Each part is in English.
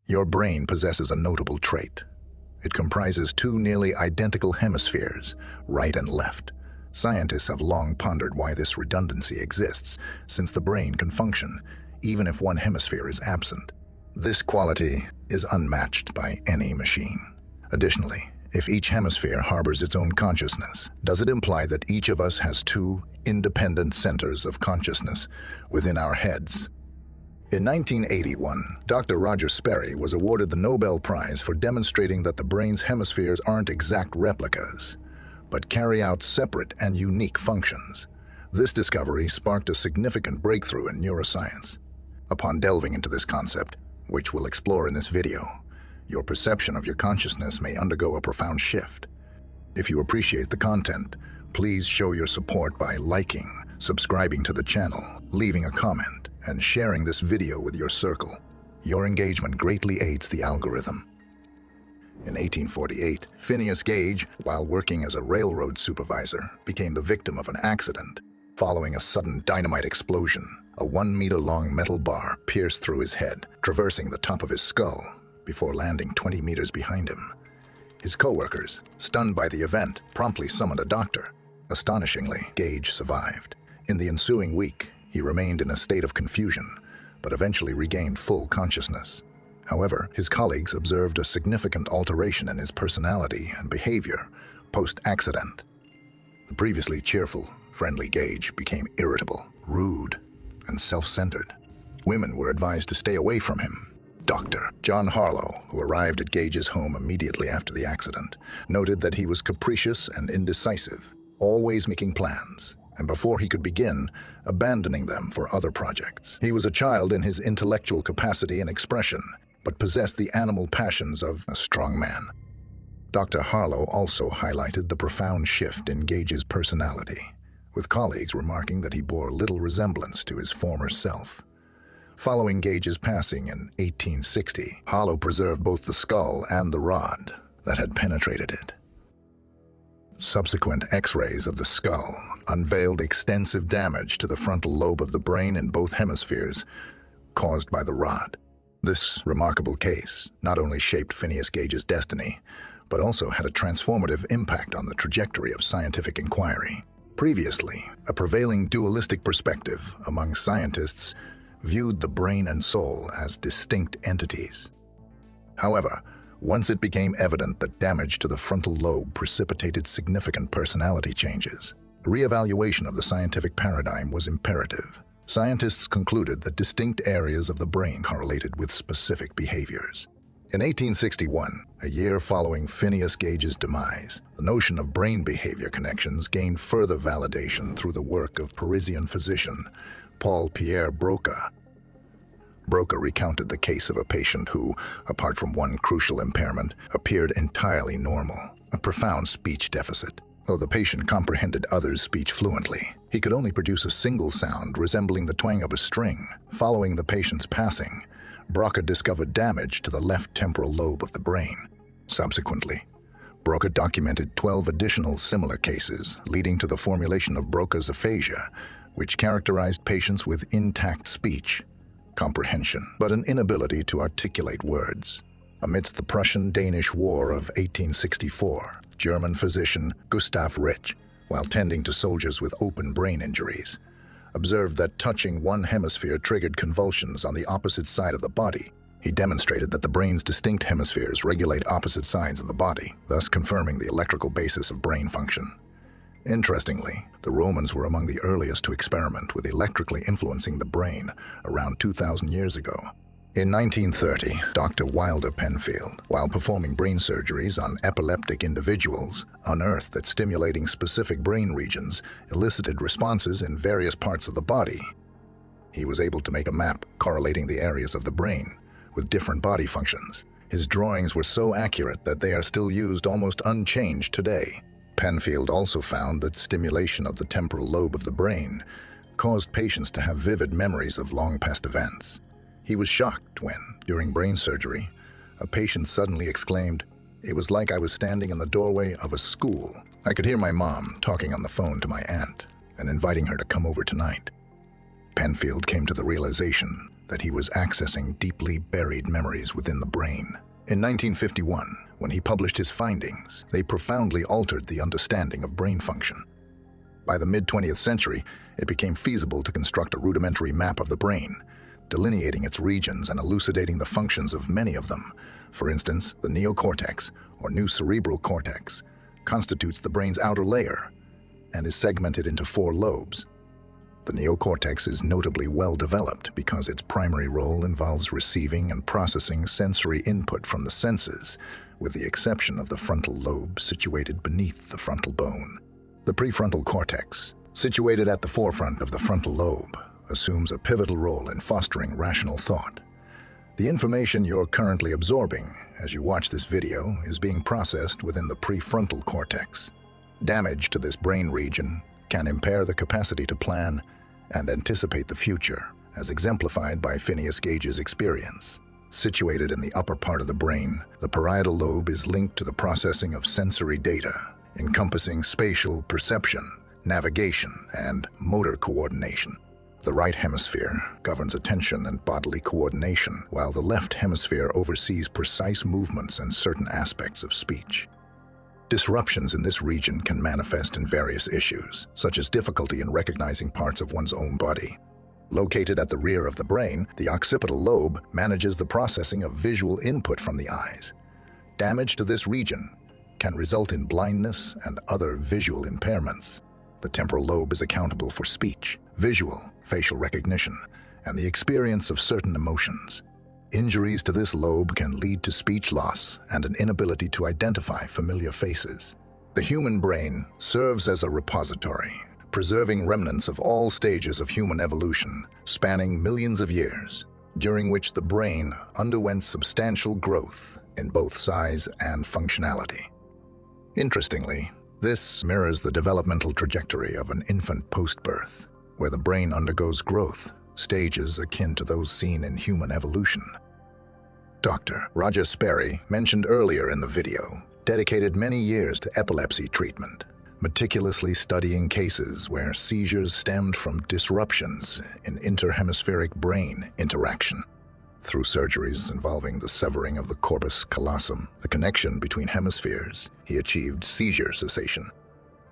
Your brain possesses a notable trait. It comprises two nearly identical hemispheres, right and left. Scientists have long pondered why this redundancy exists, since the brain can function, even if one hemisphere is absent. This quality is unmatched by any machine. Additionally, if each hemisphere harbors its own consciousness, does it imply that each of us has two independent centers of consciousness within our heads? In 1981, Dr. Roger Sperry was awarded the Nobel Prize for demonstrating that the brain's hemispheres aren't exact replicas, but carry out separate and unique functions. This discovery sparked a significant breakthrough in neuroscience. Upon delving into this concept, which we'll explore in this video, your perception of your consciousness may undergo a profound shift. If you appreciate the content, please show your support by liking, subscribing to the channel, leaving a comment, and sharing this video with your circle. Your engagement greatly aids the algorithm. In 1848, Phineas Gage, while working as a railroad supervisor, became the victim of an accident. Following a sudden dynamite explosion, a 1-meter-long metal bar pierced through his head, traversing the top of his skull, before landing 20 meters behind him. His co-workers, stunned by the event, promptly summoned a doctor. Astonishingly, Gage survived. In the ensuing week, he remained in a state of confusion, but eventually regained full consciousness. However, his colleagues observed a significant alteration in his personality and behavior post-accident. The previously cheerful, friendly Gage became irritable, rude, and self-centered. Women were advised to stay away from him. Dr. John Harlow, who arrived at Gage's home immediately after the accident, noted that he was capricious and indecisive, always making plans, and before he could begin, abandoning them for other projects. He was a child in his intellectual capacity and expression, but possessed the animal passions of a strong man. Dr. Harlow also highlighted the profound shift in Gage's personality, with colleagues remarking that he bore little resemblance to his former self. Following Gage's passing in 1860, Harlow preserved both the skull and the rod that had penetrated it. Subsequent X-rays of the skull unveiled extensive damage to the frontal lobe of the brain in both hemispheres, caused by the rod. This remarkable case not only shaped Phineas Gage's destiny, but also had a transformative impact on the trajectory of scientific inquiry. Previously, a prevailing dualistic perspective among scientists viewed the brain and soul as distinct entities. However, once it became evident that damage to the frontal lobe precipitated significant personality changes, a reevaluation of the scientific paradigm was imperative. Scientists concluded that distinct areas of the brain correlated with specific behaviors. In 1861, a year following Phineas Gage's demise, the notion of brain behavior connections gained further validation through the work of Parisian physician Paul-Pierre Broca. Broca recounted the case of a patient who, apart from one crucial impairment, appeared entirely normal, a profound speech deficit. Though the patient comprehended others' speech fluently, he could only produce a single sound resembling the twang of a string. Following the patient's passing, Broca discovered damage to the left temporal lobe of the brain. Subsequently, Broca documented 12 additional similar cases, leading to the formulation of Broca's aphasia, which characterized patients with intact speech, comprehension, but an inability to articulate words. Amidst the Prussian-Danish War of 1864, German physician Gustav Rich, while tending to soldiers with open brain injuries, observed that touching one hemisphere triggered convulsions on the opposite side of the body. He demonstrated that the brain's distinct hemispheres regulate opposite sides of the body, thus confirming the electrical basis of brain function. Interestingly, the Romans were among the earliest to experiment with electrically influencing the brain around 2,000 years ago. In 1930, Dr. Wilder Penfield, while performing brain surgeries on epileptic individuals, unearthed that stimulating specific brain regions elicited responses in various parts of the body. He was able to make a map correlating the areas of the brain with different body functions. His drawings were so accurate that they are still used almost unchanged today. Penfield also found that stimulation of the temporal lobe of the brain caused patients to have vivid memories of long-past events. He was shocked when, during brain surgery, a patient suddenly exclaimed, "It was like I was standing in the doorway of a school. I could hear my mom talking on the phone to my aunt and inviting her to come over tonight." Penfield came to the realization that he was accessing deeply buried memories within the brain. In 1951, when he published his findings, they profoundly altered the understanding of brain function. By the mid-20th century, it became feasible to construct a rudimentary map of the brain, delineating its regions and elucidating the functions of many of them. For instance, the neocortex, or new cerebral cortex, constitutes the brain's outer layer and is segmented into 4 lobes. The neocortex is notably well developed because its primary role involves receiving and processing sensory input from the senses, with the exception of the frontal lobe situated beneath the frontal bone. The prefrontal cortex, situated at the forefront of the frontal lobe, assumes a pivotal role in fostering rational thought. The information you're currently absorbing as you watch this video is being processed within the prefrontal cortex. Damage to this brain region can impair the capacity to plan and anticipate the future, as exemplified by Phineas Gage's experience. Situated in the upper part of the brain, the parietal lobe is linked to the processing of sensory data, encompassing spatial perception, navigation, and motor coordination. The right hemisphere governs attention and bodily coordination, while the left hemisphere oversees precise movements and certain aspects of speech. Disruptions in this region can manifest in various issues, such as difficulty in recognizing parts of one's own body. Located at the rear of the brain, the occipital lobe manages the processing of visual input from the eyes. Damage to this region can result in blindness and other visual impairments. The temporal lobe is accountable for speech, visual, facial recognition, and the experience of certain emotions. Injuries to this lobe can lead to speech loss and an inability to identify familiar faces. The human brain serves as a repository, preserving remnants of all stages of human evolution, spanning millions of years, during which the brain underwent substantial growth in both size and functionality. Interestingly, this mirrors the developmental trajectory of an infant post-birth, where the brain undergoes growth, stages akin to those seen in human evolution. Dr. Roger Sperry, mentioned earlier in the video, dedicated many years to epilepsy treatment, meticulously studying cases where seizures stemmed from disruptions in interhemispheric brain interaction. Through surgeries involving the severing of the corpus callosum, the connection between hemispheres, he achieved seizure cessation.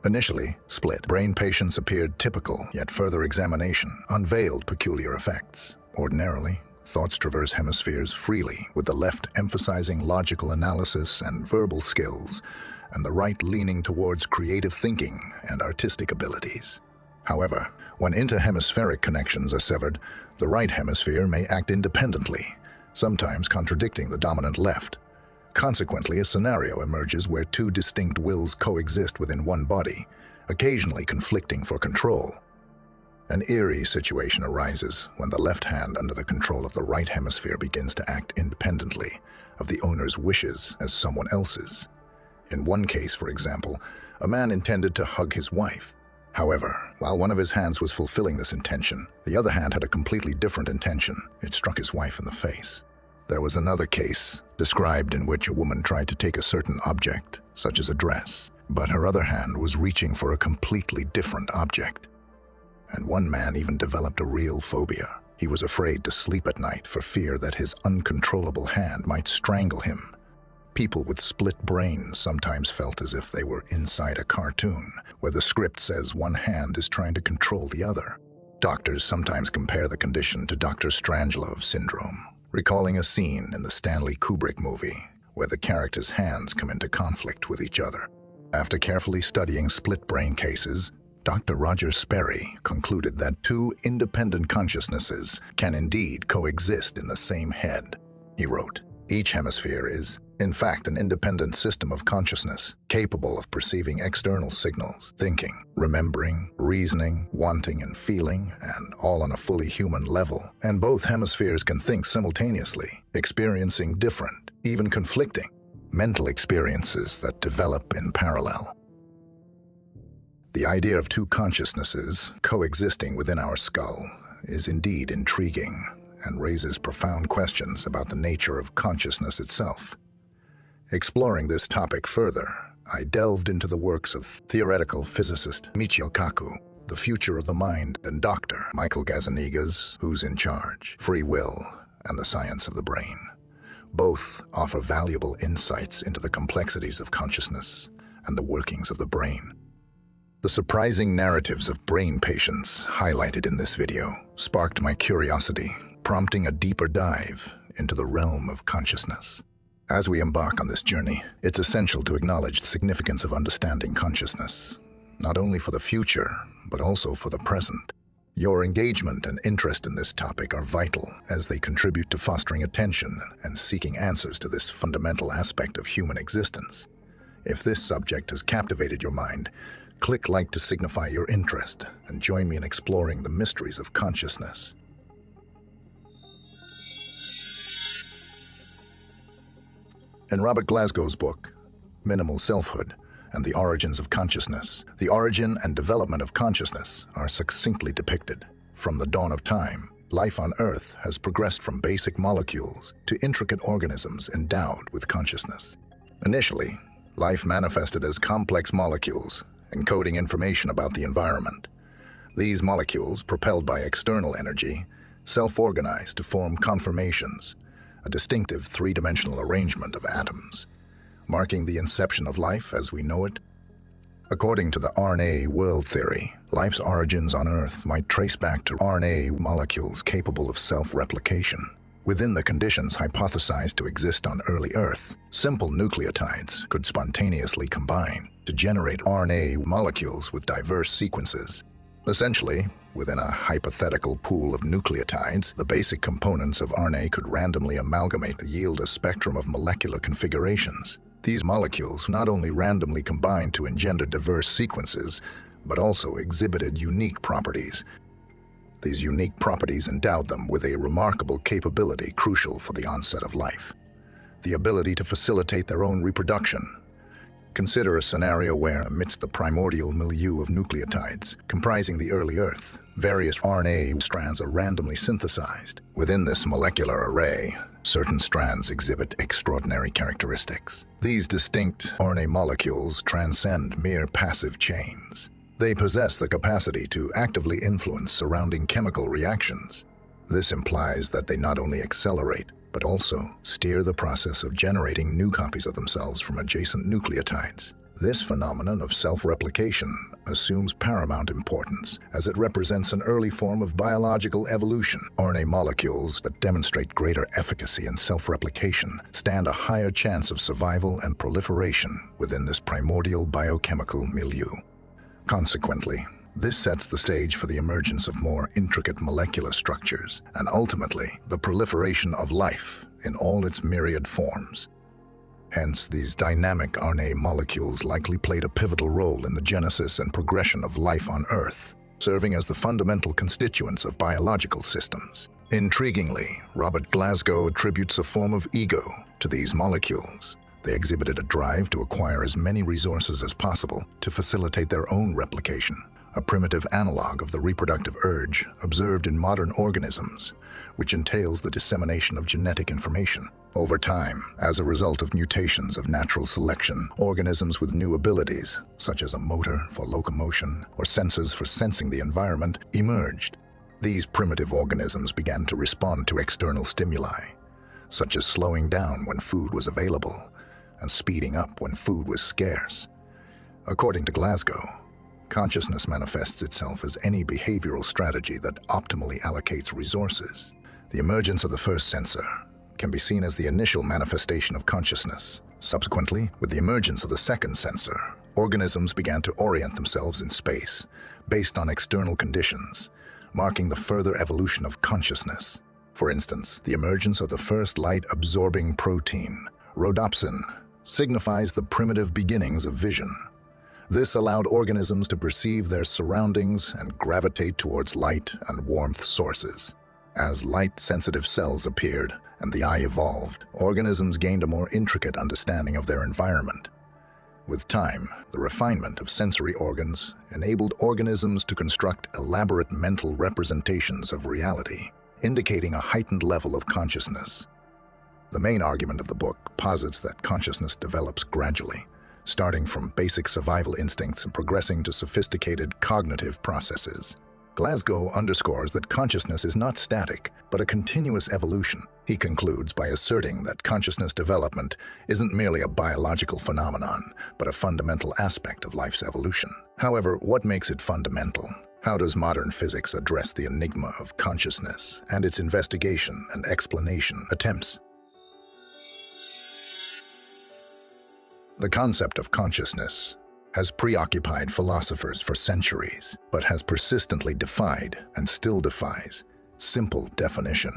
Initially, split brain patients appeared typical, yet further examination unveiled peculiar effects. Ordinarily, thoughts traverse hemispheres freely, with the left emphasizing logical analysis and verbal skills, and the right leaning towards creative thinking and artistic abilities. However, when interhemispheric connections are severed, the right hemisphere may act independently, sometimes contradicting the dominant left. Consequently, a scenario emerges where 2 distinct wills coexist within one body, occasionally conflicting for control. An eerie situation arises when the left hand under the control of the right hemisphere begins to act independently of the owner's wishes as someone else's. In one case, for example, a man intended to hug his wife. However, while one of his hands was fulfilling this intention, the other hand had a completely different intention. It struck his wife in the face. There was another case described in which a woman tried to take a certain object, such as a dress, but her other hand was reaching for a completely different object. And one man even developed a real phobia. He was afraid to sleep at night for fear that his uncontrollable hand might strangle him. People with split brains sometimes felt as if they were inside a cartoon, where the script says one hand is trying to control the other. Doctors sometimes compare the condition to Dr. Strangelove syndrome, recalling a scene in the Stanley Kubrick movie where the characters' hands come into conflict with each other. After carefully studying split brain cases, Dr. Roger Sperry concluded that 2 independent consciousnesses can indeed coexist in the same head. He wrote, "Each hemisphere is, in fact, an independent system of consciousness, capable of perceiving external signals, thinking, remembering, reasoning, wanting, and feeling, and all on a fully human level. And both hemispheres can think simultaneously, experiencing different, even conflicting, mental experiences that develop in parallel." The idea of 2 consciousnesses coexisting within our skull is indeed intriguing and raises profound questions about the nature of consciousness itself. Exploring this topic further, I delved into the works of theoretical physicist Michio Kaku, The Future of the Mind, and Dr. Michael Gazzaniga's Who's in Charge? Free Will and the Science of the Brain. Both offer valuable insights into the complexities of consciousness and the workings of the brain. The surprising narratives of brain patients highlighted in this video sparked my curiosity, prompting a deeper dive into the realm of consciousness. As we embark on this journey, it's essential to acknowledge the significance of understanding consciousness, not only for the future, but also for the present. Your engagement and interest in this topic are vital as they contribute to fostering attention and seeking answers to this fundamental aspect of human existence. If this subject has captivated your mind, click like to signify your interest and join me in exploring the mysteries of consciousness. In Robert Glasgow's book, Minimal Selfhood and the Origins of Consciousness, the origin and development of consciousness are succinctly depicted. From the dawn of time, life on Earth has progressed from basic molecules to intricate organisms endowed with consciousness. Initially, life manifested as complex molecules, encoding information about the environment. These molecules, propelled by external energy, self-organize to form conformations, a distinctive three-dimensional arrangement of atoms, marking the inception of life as we know it. According to the RNA world theory, life's origins on Earth might trace back to RNA molecules capable of self-replication. Within the conditions hypothesized to exist on early Earth, simple nucleotides could spontaneously combine to generate RNA molecules with diverse sequences. Essentially, within a hypothetical pool of nucleotides, the basic components of RNA could randomly amalgamate to yield a spectrum of molecular configurations. These molecules not only randomly combined to engender diverse sequences, but also exhibited unique properties. These unique properties endowed them with a remarkable capability crucial for the onset of life: the ability to facilitate their own reproduction. Consider a scenario where, amidst the primordial milieu of nucleotides comprising the early Earth, various RNA strands are randomly synthesized. Within this molecular array, certain strands exhibit extraordinary characteristics. These distinct RNA molecules transcend mere passive chains. They possess the capacity to actively influence surrounding chemical reactions. This implies that they not only accelerate, but also steer the process of generating new copies of themselves from adjacent nucleotides. This phenomenon of self-replication assumes paramount importance as it represents an early form of biological evolution. RNA molecules that demonstrate greater efficacy in self-replication stand a higher chance of survival and proliferation within this primordial biochemical milieu. Consequently, this sets the stage for the emergence of more intricate molecular structures and ultimately the proliferation of life in all its myriad forms. Hence, these dynamic RNA molecules likely played a pivotal role in the genesis and progression of life on Earth, serving as the fundamental constituents of biological systems. Intriguingly, Robert Glasgow attributes a form of ego to these molecules. They exhibited a drive to acquire as many resources as possible to facilitate their own replication, a primitive analog of the reproductive urge observed in modern organisms, which entails the dissemination of genetic information. Over time, as a result of mutations of natural selection, organisms with new abilities, such as a motor for locomotion or sensors for sensing the environment, emerged. These primitive organisms began to respond to external stimuli, such as slowing down when food was available and speeding up when food was scarce. According to Glasgow, consciousness manifests itself as any behavioral strategy that optimally allocates resources. The emergence of the first sensor can be seen as the initial manifestation of consciousness. Subsequently, with the emergence of the second sensor, organisms began to orient themselves in space based on external conditions, marking the further evolution of consciousness. For instance, the emergence of the first light-absorbing protein, rhodopsin, signifies the primitive beginnings of vision. This allowed organisms to perceive their surroundings and gravitate towards light and warmth sources. As light-sensitive cells appeared and the eye evolved, organisms gained a more intricate understanding of their environment. With time, the refinement of sensory organs enabled organisms to construct elaborate mental representations of reality, indicating a heightened level of consciousness. The main argument of the book posits that consciousness develops gradually, starting from basic survival instincts and progressing to sophisticated cognitive processes. Glasgow underscores that consciousness is not static, but a continuous evolution. He concludes by asserting that consciousness development isn't merely a biological phenomenon, but a fundamental aspect of life's evolution. However, what makes it fundamental? How does modern physics address the enigma of consciousness and its investigation and explanation attempts? The concept of consciousness has preoccupied philosophers for centuries, but has persistently defied, and still defies, simple definition.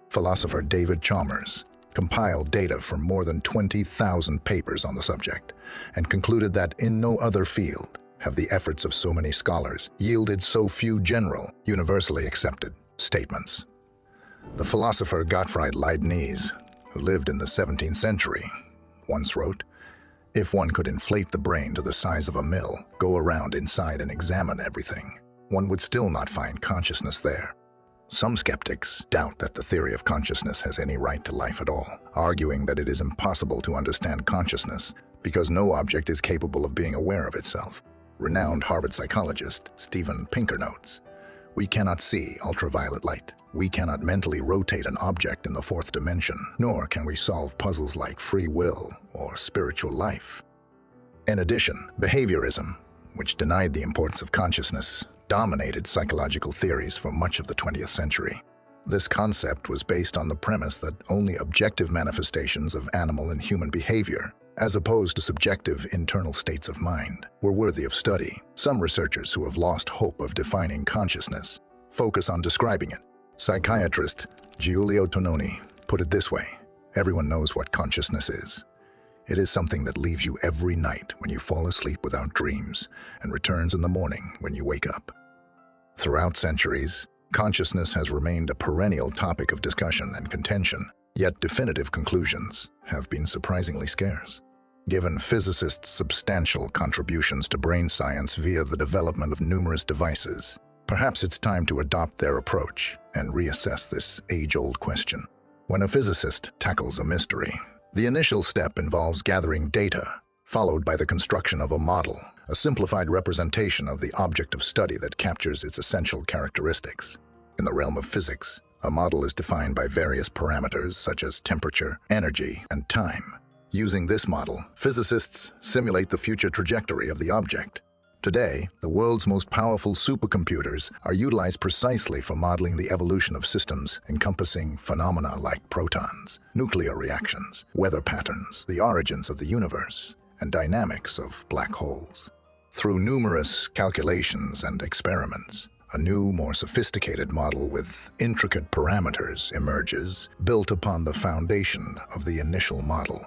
Philosopher David Chalmers compiled data from more than 20,000 papers on the subject and concluded that in no other field have the efforts of so many scholars yielded so few general, universally accepted statements. The philosopher Gottfried Leibniz, who lived in the 17th century, once wrote, "If one could inflate the brain to the size of a mill, go around inside and examine everything, one would still not find consciousness there." Some skeptics doubt that the theory of consciousness has any right to life at all, arguing that it is impossible to understand consciousness because no object is capable of being aware of itself. Renowned Harvard psychologist Steven Pinker notes, "We cannot see ultraviolet light. We cannot mentally rotate an object in the fourth dimension, nor can we solve puzzles like free will or spiritual life." In addition, behaviorism, which denied the importance of consciousness, dominated psychological theories for much of the 20th century. This concept was based on the premise that only objective manifestations of animal and human behavior, as opposed to subjective internal states of mind, were worthy of study. Some researchers who have lost hope of defining consciousness focus on describing it. Psychiatrist Giulio Tononi put it this way: "Everyone knows what consciousness is. It is something that leaves you every night when you fall asleep without dreams and returns in the morning when you wake up." Throughout centuries, consciousness has remained a perennial topic of discussion and contention, yet definitive conclusions have been surprisingly scarce. Given physicists' substantial contributions to brain science via the development of numerous devices, perhaps it's time to adopt their approach and reassess this age-old question. When a physicist tackles a mystery, the initial step involves gathering data, followed by the construction of a model, a simplified representation of the object of study that captures its essential characteristics. In the realm of physics, a model is defined by various parameters such as temperature, energy, and time. Using this model, physicists simulate the future trajectory of the object. Today, the world's most powerful supercomputers are utilized precisely for modeling the evolution of systems encompassing phenomena like protons, nuclear reactions, weather patterns, the origins of the universe, and dynamics of black holes. Through numerous calculations and experiments, a new, more sophisticated model with intricate parameters emerges, built upon the foundation of the initial model.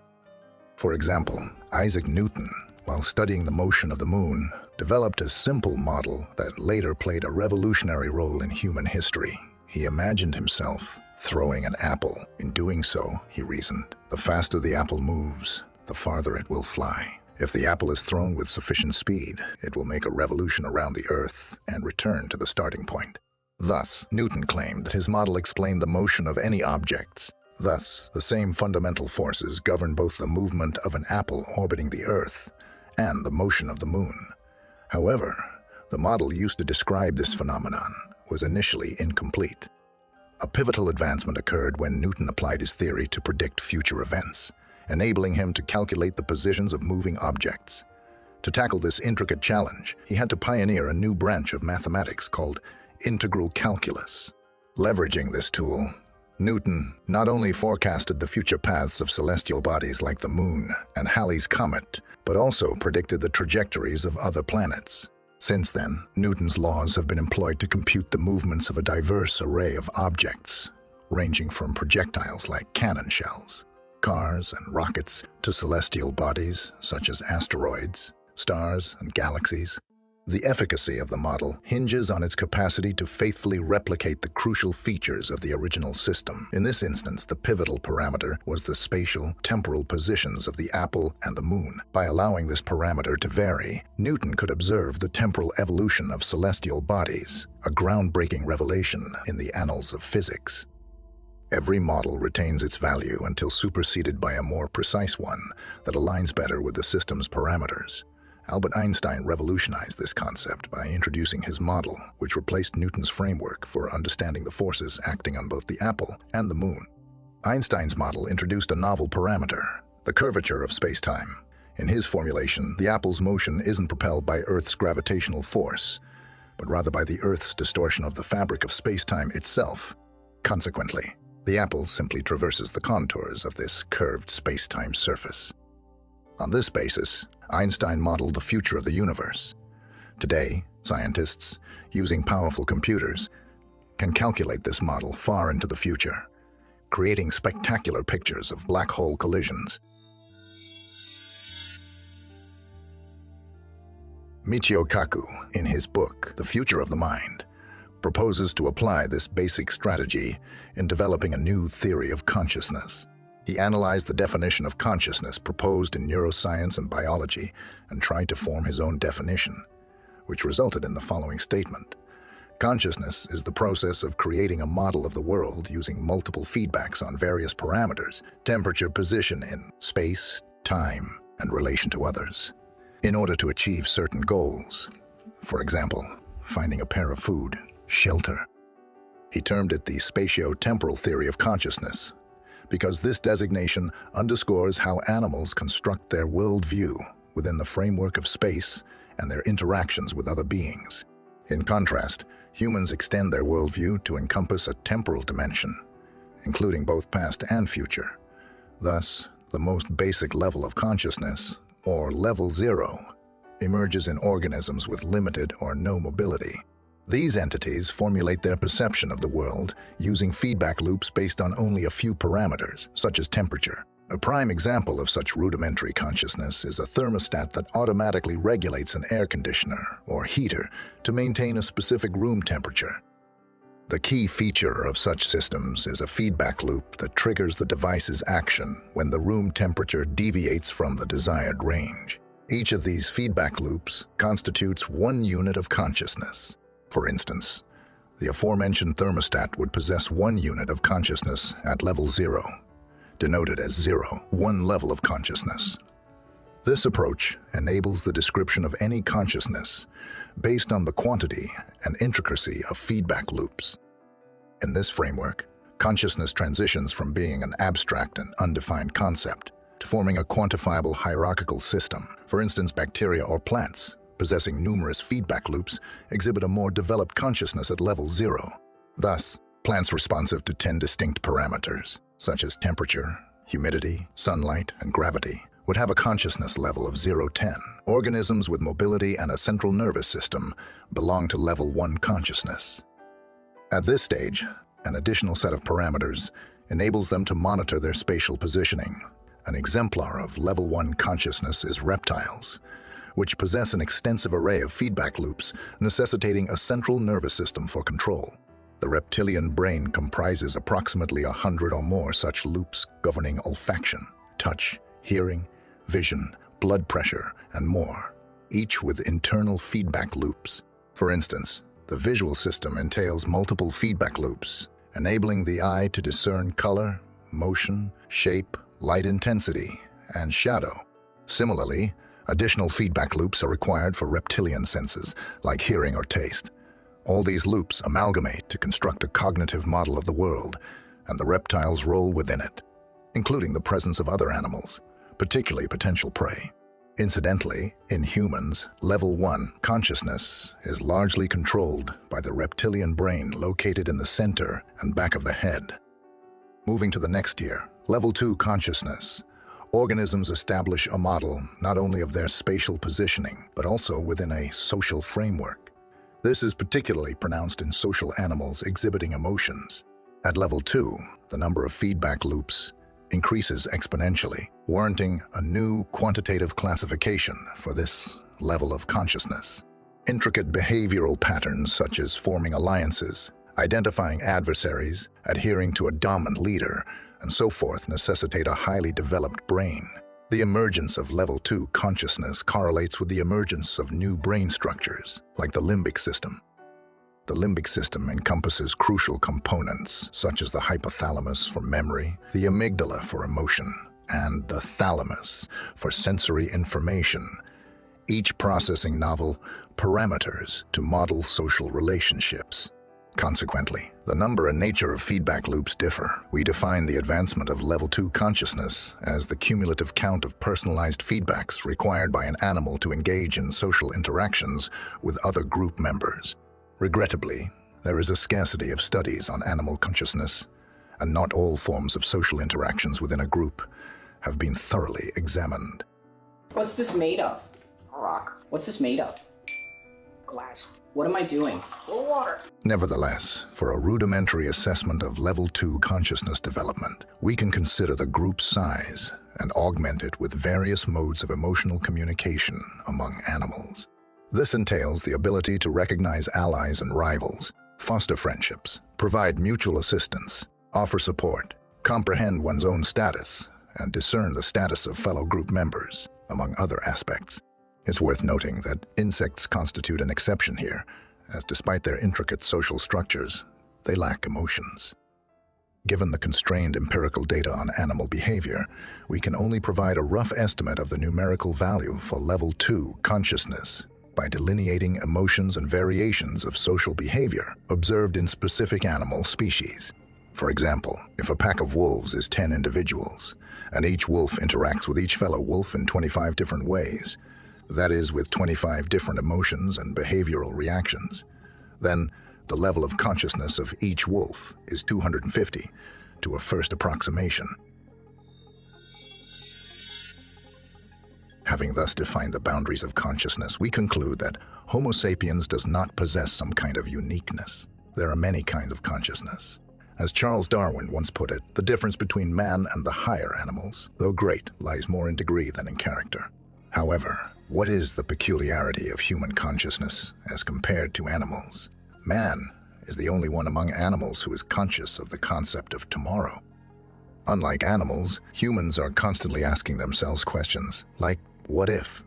For example, Isaac Newton, while studying the motion of the moon, developed a simple model that later played a revolutionary role in human history. He imagined himself throwing an apple. In doing so, he reasoned, the faster the apple moves, the farther it will fly. If the apple is thrown with sufficient speed, it will make a revolution around the Earth and return to the starting point. Thus, Newton claimed that his model explained the motion of any objects. Thus, the same fundamental forces govern both the movement of an apple orbiting the Earth and the motion of the moon. However, the model used to describe this phenomenon was initially incomplete. A pivotal advancement occurred when Newton applied his theory to predict future events, enabling him to calculate the positions of moving objects. To tackle this intricate challenge, he had to pioneer a new branch of mathematics called integral calculus. Leveraging this tool, Newton not only forecasted the future paths of celestial bodies like the Moon and Halley's Comet, but also predicted the trajectories of other planets. Since then, Newton's laws have been employed to compute the movements of a diverse array of objects, ranging from projectiles like cannon shells, cars and rockets, to celestial bodies such as asteroids, stars, and galaxies. The efficacy of the model hinges on its capacity to faithfully replicate the crucial features of the original system. In this instance, the pivotal parameter was the spatial-temporal positions of the apple and the moon. By allowing this parameter to vary, Newton could observe the temporal evolution of celestial bodies, a groundbreaking revelation in the annals of physics. Every model retains its value until superseded by a more precise one that aligns better with the system's parameters. Albert Einstein revolutionized this concept by introducing his model, which replaced Newton's framework for understanding the forces acting on both the apple and the moon. Einstein's model introduced a novel parameter, the curvature of space-time. In his formulation, the apple's motion isn't propelled by Earth's gravitational force, but rather by the Earth's distortion of the fabric of space-time itself. Consequently, the apple simply traverses the contours of this curved space-time surface. On this basis, Einstein modeled the future of the universe. Today, scientists, using powerful computers, can calculate this model far into the future, creating spectacular pictures of black hole collisions. Michio Kaku, in his book, The Future of the Mind, proposes to apply this basic strategy in developing a new theory of consciousness. He analyzed the definition of consciousness proposed in neuroscience and biology and tried to form his own definition, which resulted in the following statement. Consciousness is the process of creating a model of the world using multiple feedbacks on various parameters, temperature, position in space, time, and relation to others, in order to achieve certain goals. For example, finding a pair of food, shelter. He termed it the spatio-temporal theory of consciousness, because this designation underscores how animals construct their worldview within the framework of space and their interactions with other beings. In contrast, humans extend their worldview to encompass a temporal dimension, including both past and future. Thus, the most basic level of consciousness, or level 0, emerges in organisms with limited or no mobility. These entities formulate their perception of the world using feedback loops based on only a few parameters, such as temperature. A prime example of such rudimentary consciousness is a thermostat that automatically regulates an air conditioner or heater to maintain a specific room temperature. The key feature of such systems is a feedback loop that triggers the device's action when the room temperature deviates from the desired range. Each of these feedback loops constitutes one unit of consciousness. For instance, the aforementioned thermostat would possess one unit of consciousness at level 0, denoted as 0, one level of consciousness. This approach enables the description of any consciousness based on the quantity and intricacy of feedback loops. In this framework, consciousness transitions from being an abstract and undefined concept to forming a quantifiable hierarchical system. For instance, bacteria or plants, possessing numerous feedback loops, exhibit a more developed consciousness at level 0. Thus, plants responsive to 10 distinct parameters, such as temperature, humidity, sunlight, and gravity, would have a consciousness level of 0-10. Organisms with mobility and a central nervous system belong to level 1 consciousness. At this stage, an additional set of parameters enables them to monitor their spatial positioning. An exemplar of level 1 consciousness is reptiles, which possess an extensive array of feedback loops necessitating a central nervous system for control. The reptilian brain comprises approximately 100 or more such loops governing olfaction, touch, hearing, vision, blood pressure, and more, each with internal feedback loops. For instance, the visual system entails multiple feedback loops, enabling the eye to discern color, motion, shape, light intensity, and shadow. Similarly, additional feedback loops are required for reptilian senses, like hearing or taste. All these loops amalgamate to construct a cognitive model of the world and the reptile's role within it, including the presence of other animals, particularly potential prey. Incidentally, in humans, level 1 consciousness is largely controlled by the reptilian brain located in the center and back of the head. Moving to the next tier, level 2 consciousness. Organisms establish a model not only of their spatial positioning, but also within a social framework. This is particularly pronounced in social animals exhibiting emotions. At level 2, the number of feedback loops increases exponentially, warranting a new quantitative classification for this level of consciousness. Intricate behavioral patterns such as forming alliances, identifying adversaries, adhering to a dominant leader, and so forth necessitate a highly developed brain. The emergence of level 2 consciousness correlates with the emergence of new brain structures, like the limbic system. The limbic system encompasses crucial components such as the hypothalamus for memory, the amygdala for emotion, and the thalamus for sensory information, each processing novel parameters to model social relationships. Consequently, the number and nature of feedback loops differ. We define the advancement of Level 2 consciousness as the cumulative count of personalized feedbacks required by an animal to engage in social interactions with other group members. Regrettably, there is a scarcity of studies on animal consciousness, and not all forms of social interactions within a group have been thoroughly examined. What's this made of? A rock. What's this made of? Glass. What am I doing? Full of water. Nevertheless, for a rudimentary assessment of Level 2 consciousness development, we can consider the group size and augment it with various modes of emotional communication among animals. This entails the ability to recognize allies and rivals, foster friendships, provide mutual assistance, offer support, comprehend one's own status, and discern the status of fellow group members, among other aspects. It's worth noting that insects constitute an exception here, as despite their intricate social structures, they lack emotions. Given the constrained empirical data on animal behavior, we can only provide a rough estimate of the numerical value for Level 2 consciousness by delineating emotions and variations of social behavior observed in specific animal species. For example, if a pack of wolves is 10 individuals, and each wolf interacts with each fellow wolf in 25 different ways, that is, with 25 different emotions and behavioral reactions, then the level of consciousness of each wolf is 250 to a first approximation. Having thus defined the boundaries of consciousness, we conclude that Homo sapiens does not possess some kind of uniqueness. There are many kinds of consciousness. As Charles Darwin once put it, the difference between man and the higher animals, though great, lies more in degree than in character. However, what is the peculiarity of human consciousness as compared to animals? Man is the only one among animals who is conscious of the concept of tomorrow. Unlike animals, humans are constantly asking themselves questions like, what if?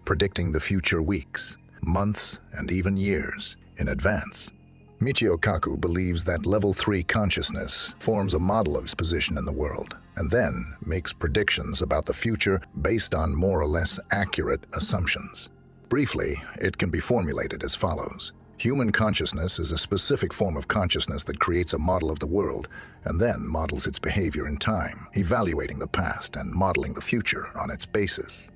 Predicting the future weeks, months, and even years in advance. Michio Kaku believes that Level 3 consciousness forms a model of his position in the world, and then makes predictions about the future based on more or less accurate assumptions. Briefly, it can be formulated as follows. Human consciousness is a specific form of consciousness that creates a model of the world and then models its behavior in time, evaluating the past and modeling the future on its basis.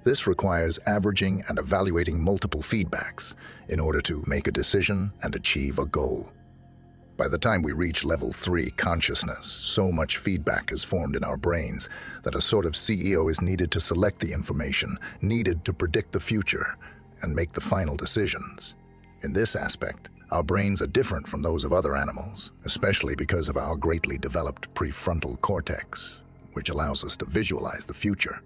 This requires averaging and evaluating multiple feedbacks in order to make a decision and achieve a goal. By the time we reach Level 3 consciousness, so much feedback is formed in our brains that a sort of CEO is needed to select the information needed to predict the future and make the final decisions. In this aspect, our brains are different from those of other animals, especially because of our greatly developed prefrontal cortex, which allows us to visualize the future.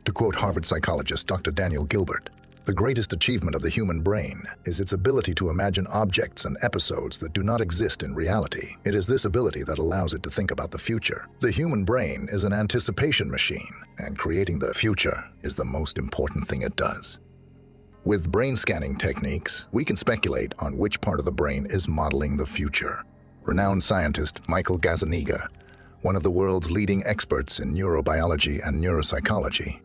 To quote Harvard psychologist Dr. Daniel Gilbert, the greatest achievement of the human brain is its ability to imagine objects and episodes that do not exist in reality. It is this ability that allows it to think about the future. The human brain is an anticipation machine, and creating the future is the most important thing it does. With brain scanning techniques, we can speculate on which part of the brain is modeling the future. Renowned scientist Michael Gazzaniga, one of the world's leading experts in neurobiology and neuropsychology,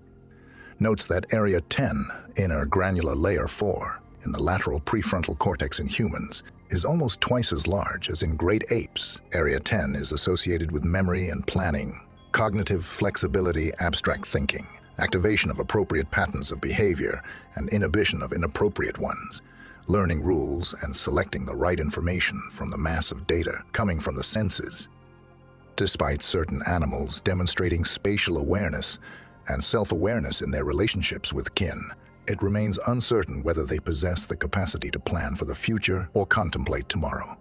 notes that Area 10, inner granular layer 4, in the lateral prefrontal cortex in humans, is almost twice as large as in great apes. Area 10 is associated with memory and planning, cognitive flexibility, abstract thinking, activation of appropriate patterns of behavior, and inhibition of inappropriate ones, learning rules and selecting the right information from the mass of data coming from the senses. Despite certain animals demonstrating spatial awareness and self-awareness in their relationships with kin, it remains uncertain whether they possess the capacity to plan for the future or contemplate tomorrow.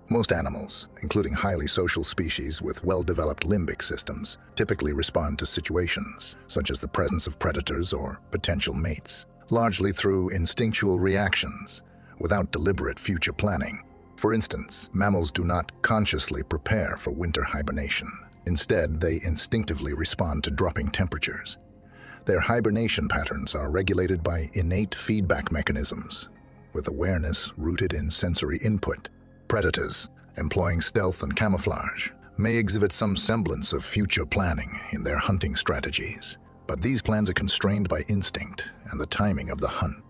Most animals, including highly social species with well-developed limbic systems, typically respond to situations, such as the presence of predators or potential mates, largely through instinctual reactions, without deliberate future planning. For instance, mammals do not consciously prepare for winter hibernation. Instead, they instinctively respond to dropping temperatures. Their hibernation patterns are regulated by innate feedback mechanisms, with awareness rooted in sensory input. Predators, employing stealth and camouflage, may exhibit some semblance of future planning in their hunting strategies, but these plans are constrained by instinct and the timing of the hunt.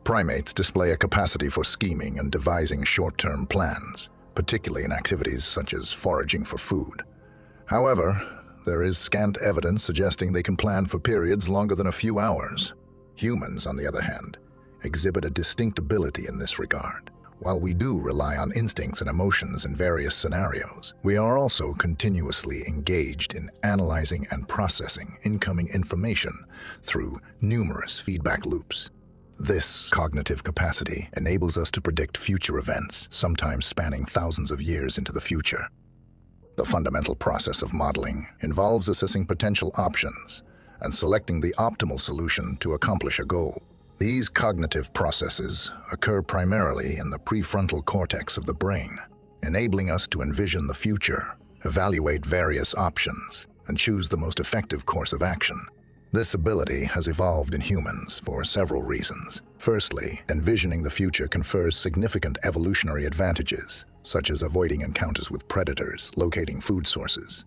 Primates display a capacity for scheming and devising short-term plans, particularly in activities such as foraging for food. However, there is scant evidence suggesting they can plan for periods longer than a few hours. Humans, on the other hand, exhibit a distinct ability in this regard. While we do rely on instincts and emotions in various scenarios, we are also continuously engaged in analyzing and processing incoming information through numerous feedback loops. This cognitive capacity enables us to predict future events, sometimes spanning thousands of years into the future. The fundamental process of modeling involves assessing potential options and selecting the optimal solution to accomplish a goal. These cognitive processes occur primarily in the prefrontal cortex of the brain, enabling us to envision the future, evaluate various options, and choose the most effective course of action. This ability has evolved in humans for several reasons. Firstly, envisioning the future confers significant evolutionary advantages, such as avoiding encounters with predators, locating food sources,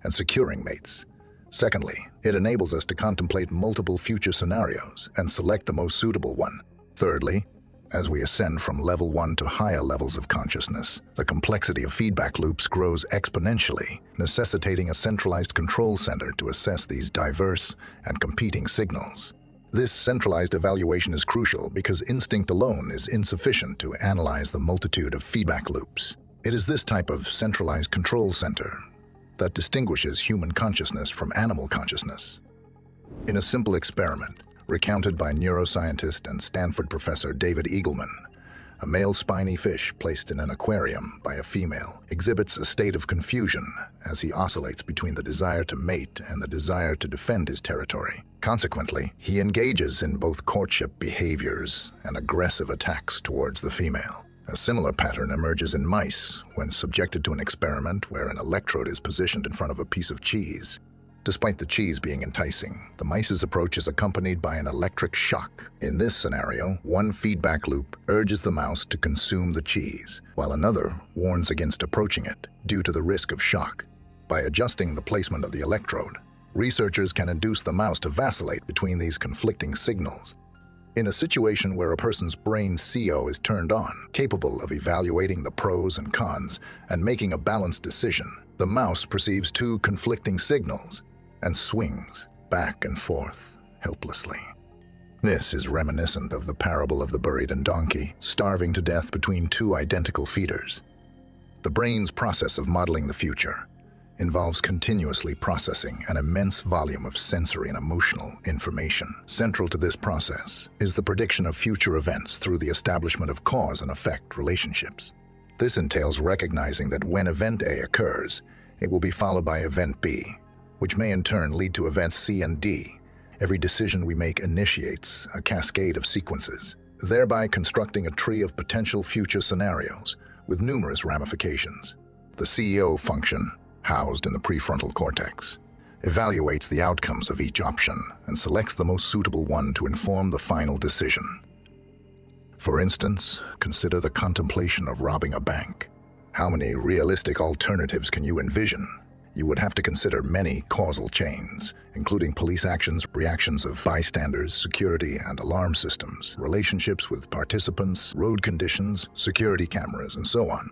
and securing mates. Secondly, it enables us to contemplate multiple future scenarios and select the most suitable one. Thirdly, as we ascend from level 1 to higher levels of consciousness, the complexity of feedback loops grows exponentially, necessitating a centralized control center to assess these diverse and competing signals. This centralized evaluation is crucial because instinct alone is insufficient to analyze the multitude of feedback loops. It is this type of centralized control center that distinguishes human consciousness from animal consciousness. In a simple experiment, recounted by neuroscientist and Stanford professor David Eagleman, a male spiny fish placed in an aquarium by a female exhibits a state of confusion as he oscillates between the desire to mate and the desire to defend his territory. Consequently, he engages in both courtship behaviors and aggressive attacks towards the female. A similar pattern emerges in mice when subjected to an experiment where an electrode is positioned in front of a piece of cheese. Despite the cheese being enticing, the mice's approach is accompanied by an electric shock. In this scenario, one feedback loop urges the mouse to consume the cheese, while another warns against approaching it due to the risk of shock. By adjusting the placement of the electrode, researchers can induce the mouse to vacillate between these conflicting signals. In a situation where a person's brain CO is turned on, capable of evaluating the pros and cons and making a balanced decision, the mouse perceives two conflicting signals and swings back and forth helplessly. This is reminiscent of the parable of the Burried donkey, starving to death between two identical feeders. The brain's process of modeling the future involves continuously processing an immense volume of sensory and emotional information. Central to this process is the prediction of future events through the establishment of cause and effect relationships. This entails recognizing that when event A occurs, it will be followed by event B, which may in turn lead to events C and D. Every decision we make initiates a cascade of sequences, thereby constructing a tree of potential future scenarios with numerous ramifications. The CEO function, housed in the prefrontal cortex, evaluates the outcomes of each option and selects the most suitable one to inform the final decision. For instance, consider the contemplation of robbing a bank. How many realistic alternatives can you envision? You would have to consider many causal chains, including police actions, reactions of bystanders, security and alarm systems, relationships with participants, road conditions, security cameras, and so on.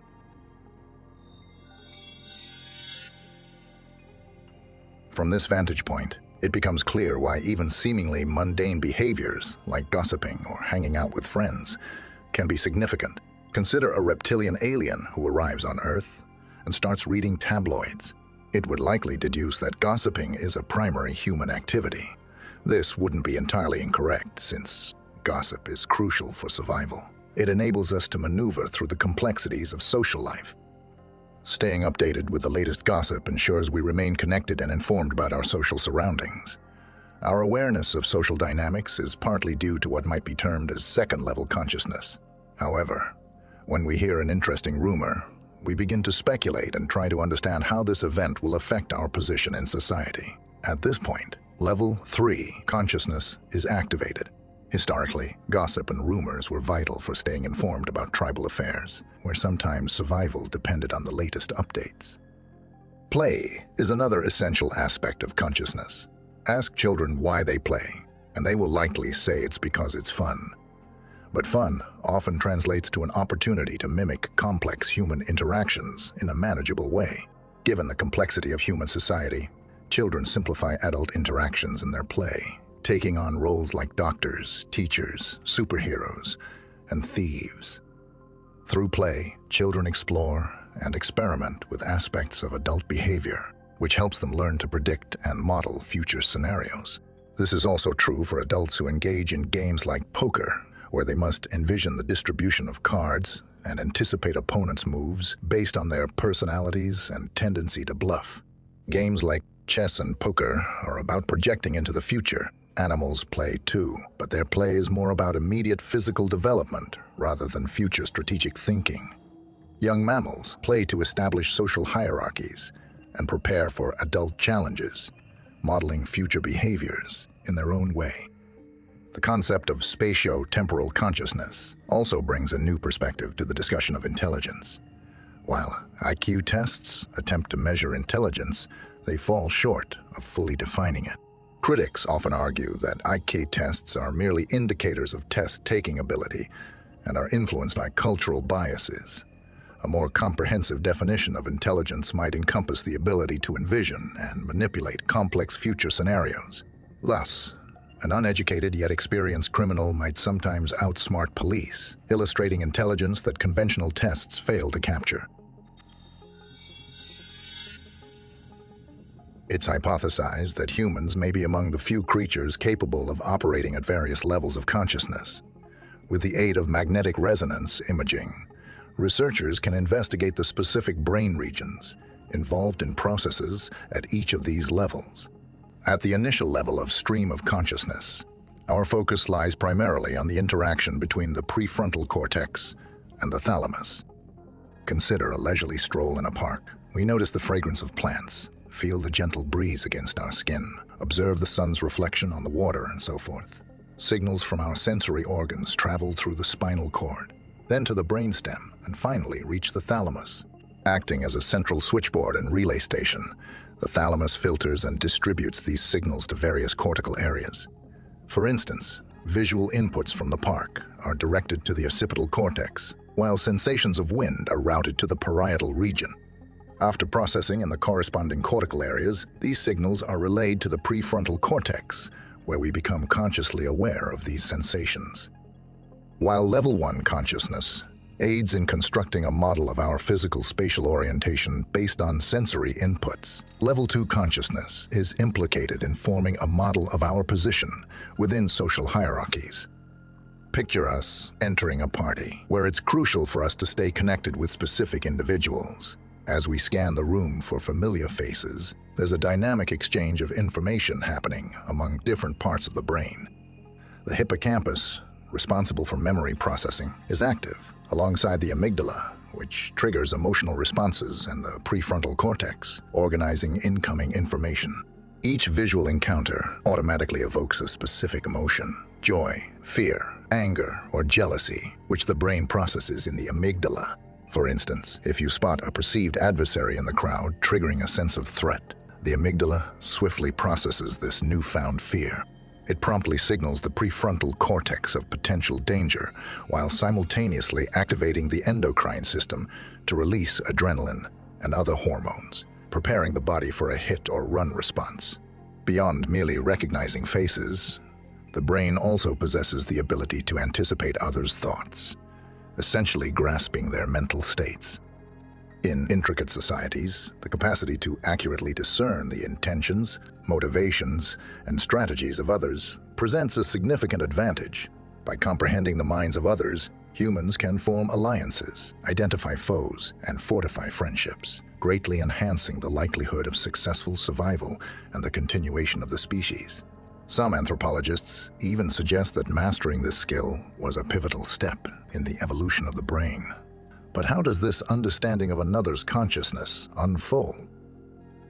From this vantage point, it becomes clear why even seemingly mundane behaviors, like gossiping or hanging out with friends, can be significant. Consider a reptilian alien who arrives on Earth and starts reading tabloids. It would likely deduce that gossiping is a primary human activity. This wouldn't be entirely incorrect, since gossip is crucial for survival. It enables us to maneuver through the complexities of social life. Staying updated with the latest gossip ensures we remain connected and informed about our social surroundings. Our awareness of social dynamics is partly due to what might be termed as second-level consciousness. However, when we hear an interesting rumor, we begin to speculate and try to understand how this event will affect our position in society. At this point, level 3 consciousness is activated. Historically, gossip and rumors were vital for staying informed about tribal affairs, where sometimes survival depended on the latest updates. Play is another essential aspect of consciousness. Ask children why they play, and they will likely say it's because it's fun. But fun often translates to an opportunity to mimic complex human interactions in a manageable way. Given the complexity of human society, children simplify adult interactions in their play, taking on roles like doctors, teachers, superheroes, and thieves. Through play, children explore and experiment with aspects of adult behavior, which helps them learn to predict and model future scenarios. This is also true for adults who engage in games like poker, where they must envision the distribution of cards and anticipate opponents' moves based on their personalities and tendency to bluff. Games like chess and poker are about projecting into the future. Animals play too, but their play is more about immediate physical development rather than future strategic thinking. Young mammals play to establish social hierarchies and prepare for adult challenges, modeling future behaviors in their own way. The concept of spatio-temporal consciousness also brings a new perspective to the discussion of intelligence. While IQ tests attempt to measure intelligence, they fall short of fully defining it. Critics often argue that IQ tests are merely indicators of test-taking ability and are influenced by cultural biases. A more comprehensive definition of intelligence might encompass the ability to envision and manipulate complex future scenarios. Thus, an uneducated yet experienced criminal might sometimes outsmart police, illustrating intelligence that conventional tests fail to capture. It's hypothesized that humans may be among the few creatures capable of operating at various levels of consciousness. With the aid of magnetic resonance imaging, researchers can investigate the specific brain regions involved in processes at each of these levels. At the initial level of stream of consciousness, our focus lies primarily on the interaction between the prefrontal cortex and the thalamus. Consider a leisurely stroll in a park. We notice the fragrance of plants, feel the gentle breeze against our skin, observe the sun's reflection on the water, and so forth. Signals from our sensory organs travel through the spinal cord, then to the brainstem, and finally reach the thalamus. Acting as a central switchboard and relay station, the thalamus filters and distributes these signals to various cortical areas. For instance, visual inputs from the park are directed to the occipital cortex, while sensations of wind are routed to the parietal region. After processing in the corresponding cortical areas, these signals are relayed to the prefrontal cortex, where we become consciously aware of these sensations. While Level 1 consciousness aids in constructing a model of our physical spatial orientation based on sensory inputs, Level 2 consciousness is implicated in forming a model of our position within social hierarchies. Picture us entering a party, where it's crucial for us to stay connected with specific individuals. As we scan the room for familiar faces, there's a dynamic exchange of information happening among different parts of the brain. The hippocampus, responsible for memory processing, is active, alongside the amygdala, which triggers emotional responses, and the prefrontal cortex, organizing incoming information. Each visual encounter automatically evokes a specific emotion: joy, fear, anger, or jealousy, which the brain processes in the amygdala. For instance, if you spot a perceived adversary in the crowd, triggering a sense of threat, the amygdala swiftly processes this newfound fear. It promptly signals the prefrontal cortex of potential danger, while simultaneously activating the endocrine system to release adrenaline and other hormones, preparing the body for a hit or run response. Beyond merely recognizing faces, the brain also possesses the ability to anticipate others' thoughts, essentially grasping their mental states. In intricate societies, the capacity to accurately discern the intentions, motivations, and strategies of others presents a significant advantage. By comprehending the minds of others, humans can form alliances, identify foes, and fortify friendships, greatly enhancing the likelihood of successful survival and the continuation of the species. Some anthropologists even suggest that mastering this skill was a pivotal step in the evolution of the brain. But how does this understanding of another's consciousness unfold?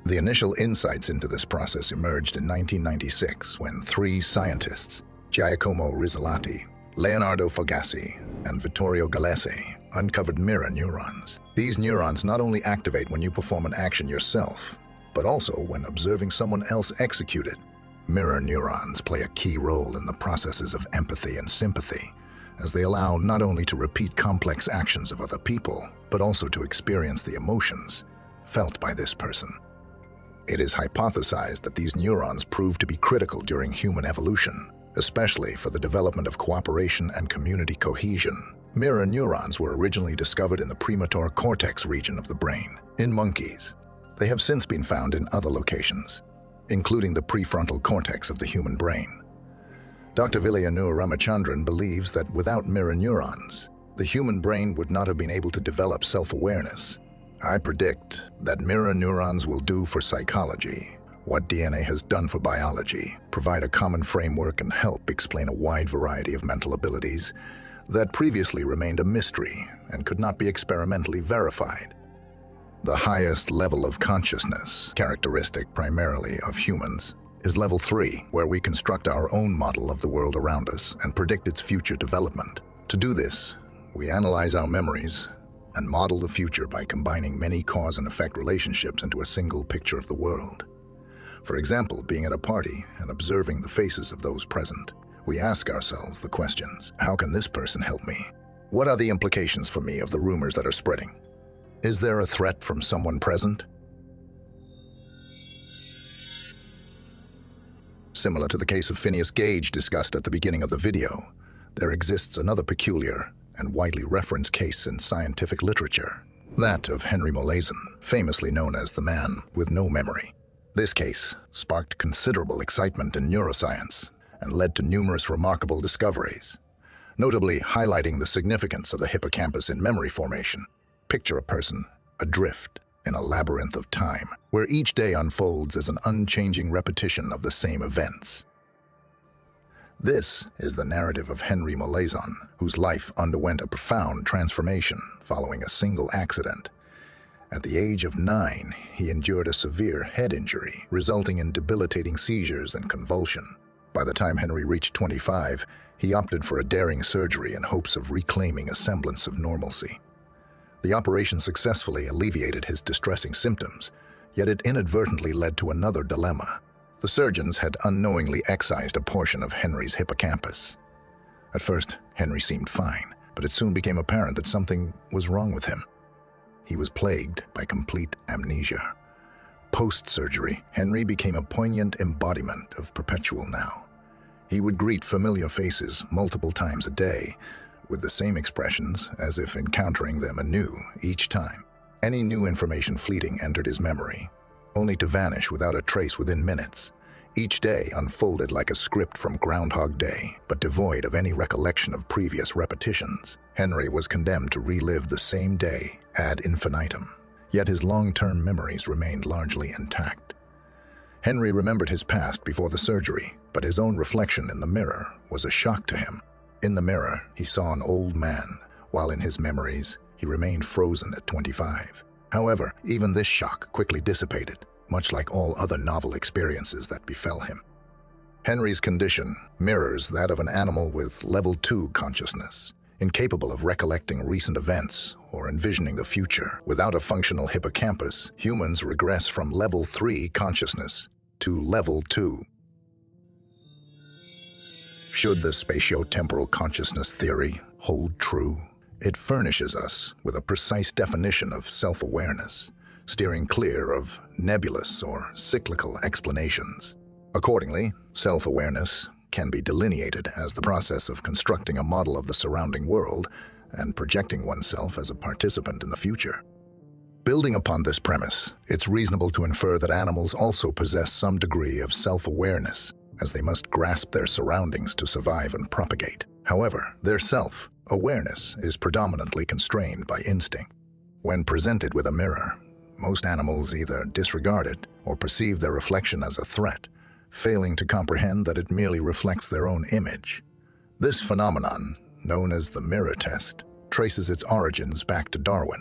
The initial insights into this process emerged in 1996 when 3 scientists, Giacomo Rizzolatti, Leonardo Fogassi, and Vittorio Galese uncovered mirror neurons. These neurons not only activate when you perform an action yourself, but also when observing someone else execute it. Mirror neurons play a key role in the processes of empathy and sympathy, as they allow not only to repeat complex actions of other people, but also to experience the emotions felt by this person. It is hypothesized that these neurons proved to be critical during human evolution, especially for the development of cooperation and community cohesion. Mirror neurons were originally discovered in the premotor cortex region of the brain, in monkeys. They have since been found in other locations, including the prefrontal cortex of the human brain. Dr. Villayanur Ramachandran believes that without mirror neurons, the human brain would not have been able to develop self-awareness. I predict that mirror neurons will do for psychology what DNA has done for biology, provide a common framework and help explain a wide variety of mental abilities that previously remained a mystery and could not be experimentally verified. The highest level of consciousness, characteristic primarily of humans, is level 3, where we construct our own model of the world around us and predict its future development. To do this, we analyze our memories and model the future by combining many cause and effect relationships into a single picture of the world. For example, being at a party and observing the faces of those present, we ask ourselves the questions: how can this person help me? What are the implications for me of the rumors that are spreading? Is there a threat from someone present? Similar to the case of Phineas Gage discussed at the beginning of the video, there exists another peculiar and widely referenced case in scientific literature, that of Henry Molaison, famously known as the man with no memory. This case sparked considerable excitement in neuroscience and led to numerous remarkable discoveries, notably highlighting the significance of the hippocampus in memory formation. Picture a person adrift in a labyrinth of time, where each day unfolds as an unchanging repetition of the same events. This is the narrative of Henry Molaison, whose life underwent a profound transformation following a single accident. At the age of 9, he endured a severe head injury, resulting in debilitating seizures and convulsion. By the time Henry reached 25, he opted for a daring surgery in hopes of reclaiming a semblance of normalcy. The operation successfully alleviated his distressing symptoms, yet it inadvertently led to another dilemma. The surgeons had unknowingly excised a portion of Henry's hippocampus. At first, Henry seemed fine, but it soon became apparent that something was wrong with him. He was plagued by complete amnesia. Post-surgery, Henry became a poignant embodiment of perpetual now. He would greet familiar faces multiple times a day, with the same expressions as if encountering them anew each time. Any new information fleeting entered his memory, only to vanish without a trace within minutes. Each day unfolded like a script from Groundhog Day, but devoid of any recollection of previous repetitions. Henry was condemned to relive the same day ad infinitum, yet his long-term memories remained largely intact. Henry remembered his past before the surgery, but his own reflection in the mirror was a shock to him. In the mirror, he saw an old man, while in his memories, he remained frozen at 25. However, even this shock quickly dissipated, much like all other novel experiences that befell him. Henry's condition mirrors that of an animal with level 2 consciousness, incapable of recollecting recent events or envisioning the future. Without a functional hippocampus, humans regress from level 3 consciousness to level 2. Should the spatio-temporal consciousness theory hold true, it furnishes us with a precise definition of self-awareness, steering clear of nebulous or cyclical explanations. Accordingly, self-awareness can be delineated as the process of constructing a model of the surrounding world and projecting oneself as a participant in the future. Building upon this premise, it's reasonable to infer that animals also possess some degree of self-awareness, as they must grasp their surroundings to survive and propagate. However, their self-awareness is predominantly constrained by instinct. When presented with a mirror, most animals either disregard it or perceive their reflection as a threat, failing to comprehend that it merely reflects their own image. This phenomenon, known as the mirror test, traces its origins back to Darwin.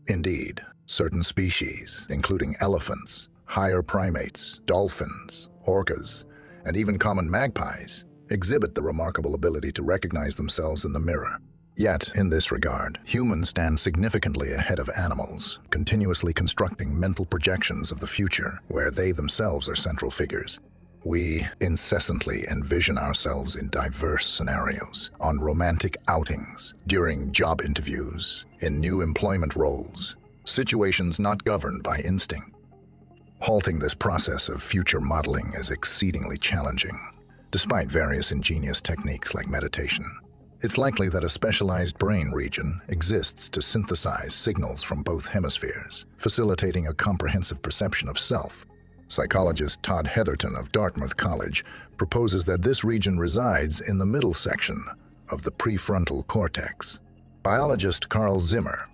Indeed, certain species, including elephants, higher primates, dolphins, orcas, and even common magpies, exhibit the remarkable ability to recognize themselves in the mirror. Yet, in this regard, humans stand significantly ahead of animals, continuously constructing mental projections of the future where they themselves are central figures. We incessantly envision ourselves in diverse scenarios, on romantic outings, during job interviews, in new employment roles, situations not governed by instinct. Halting this process of future modeling is exceedingly challenging. Despite various ingenious techniques like meditation, it's likely that a specialized brain region exists to synthesize signals from both hemispheres, facilitating a comprehensive perception of self. Psychologist Todd Heatherton of Dartmouth College proposes that this region resides in the middle section of the prefrontal cortex. Biologist Carl Zimmer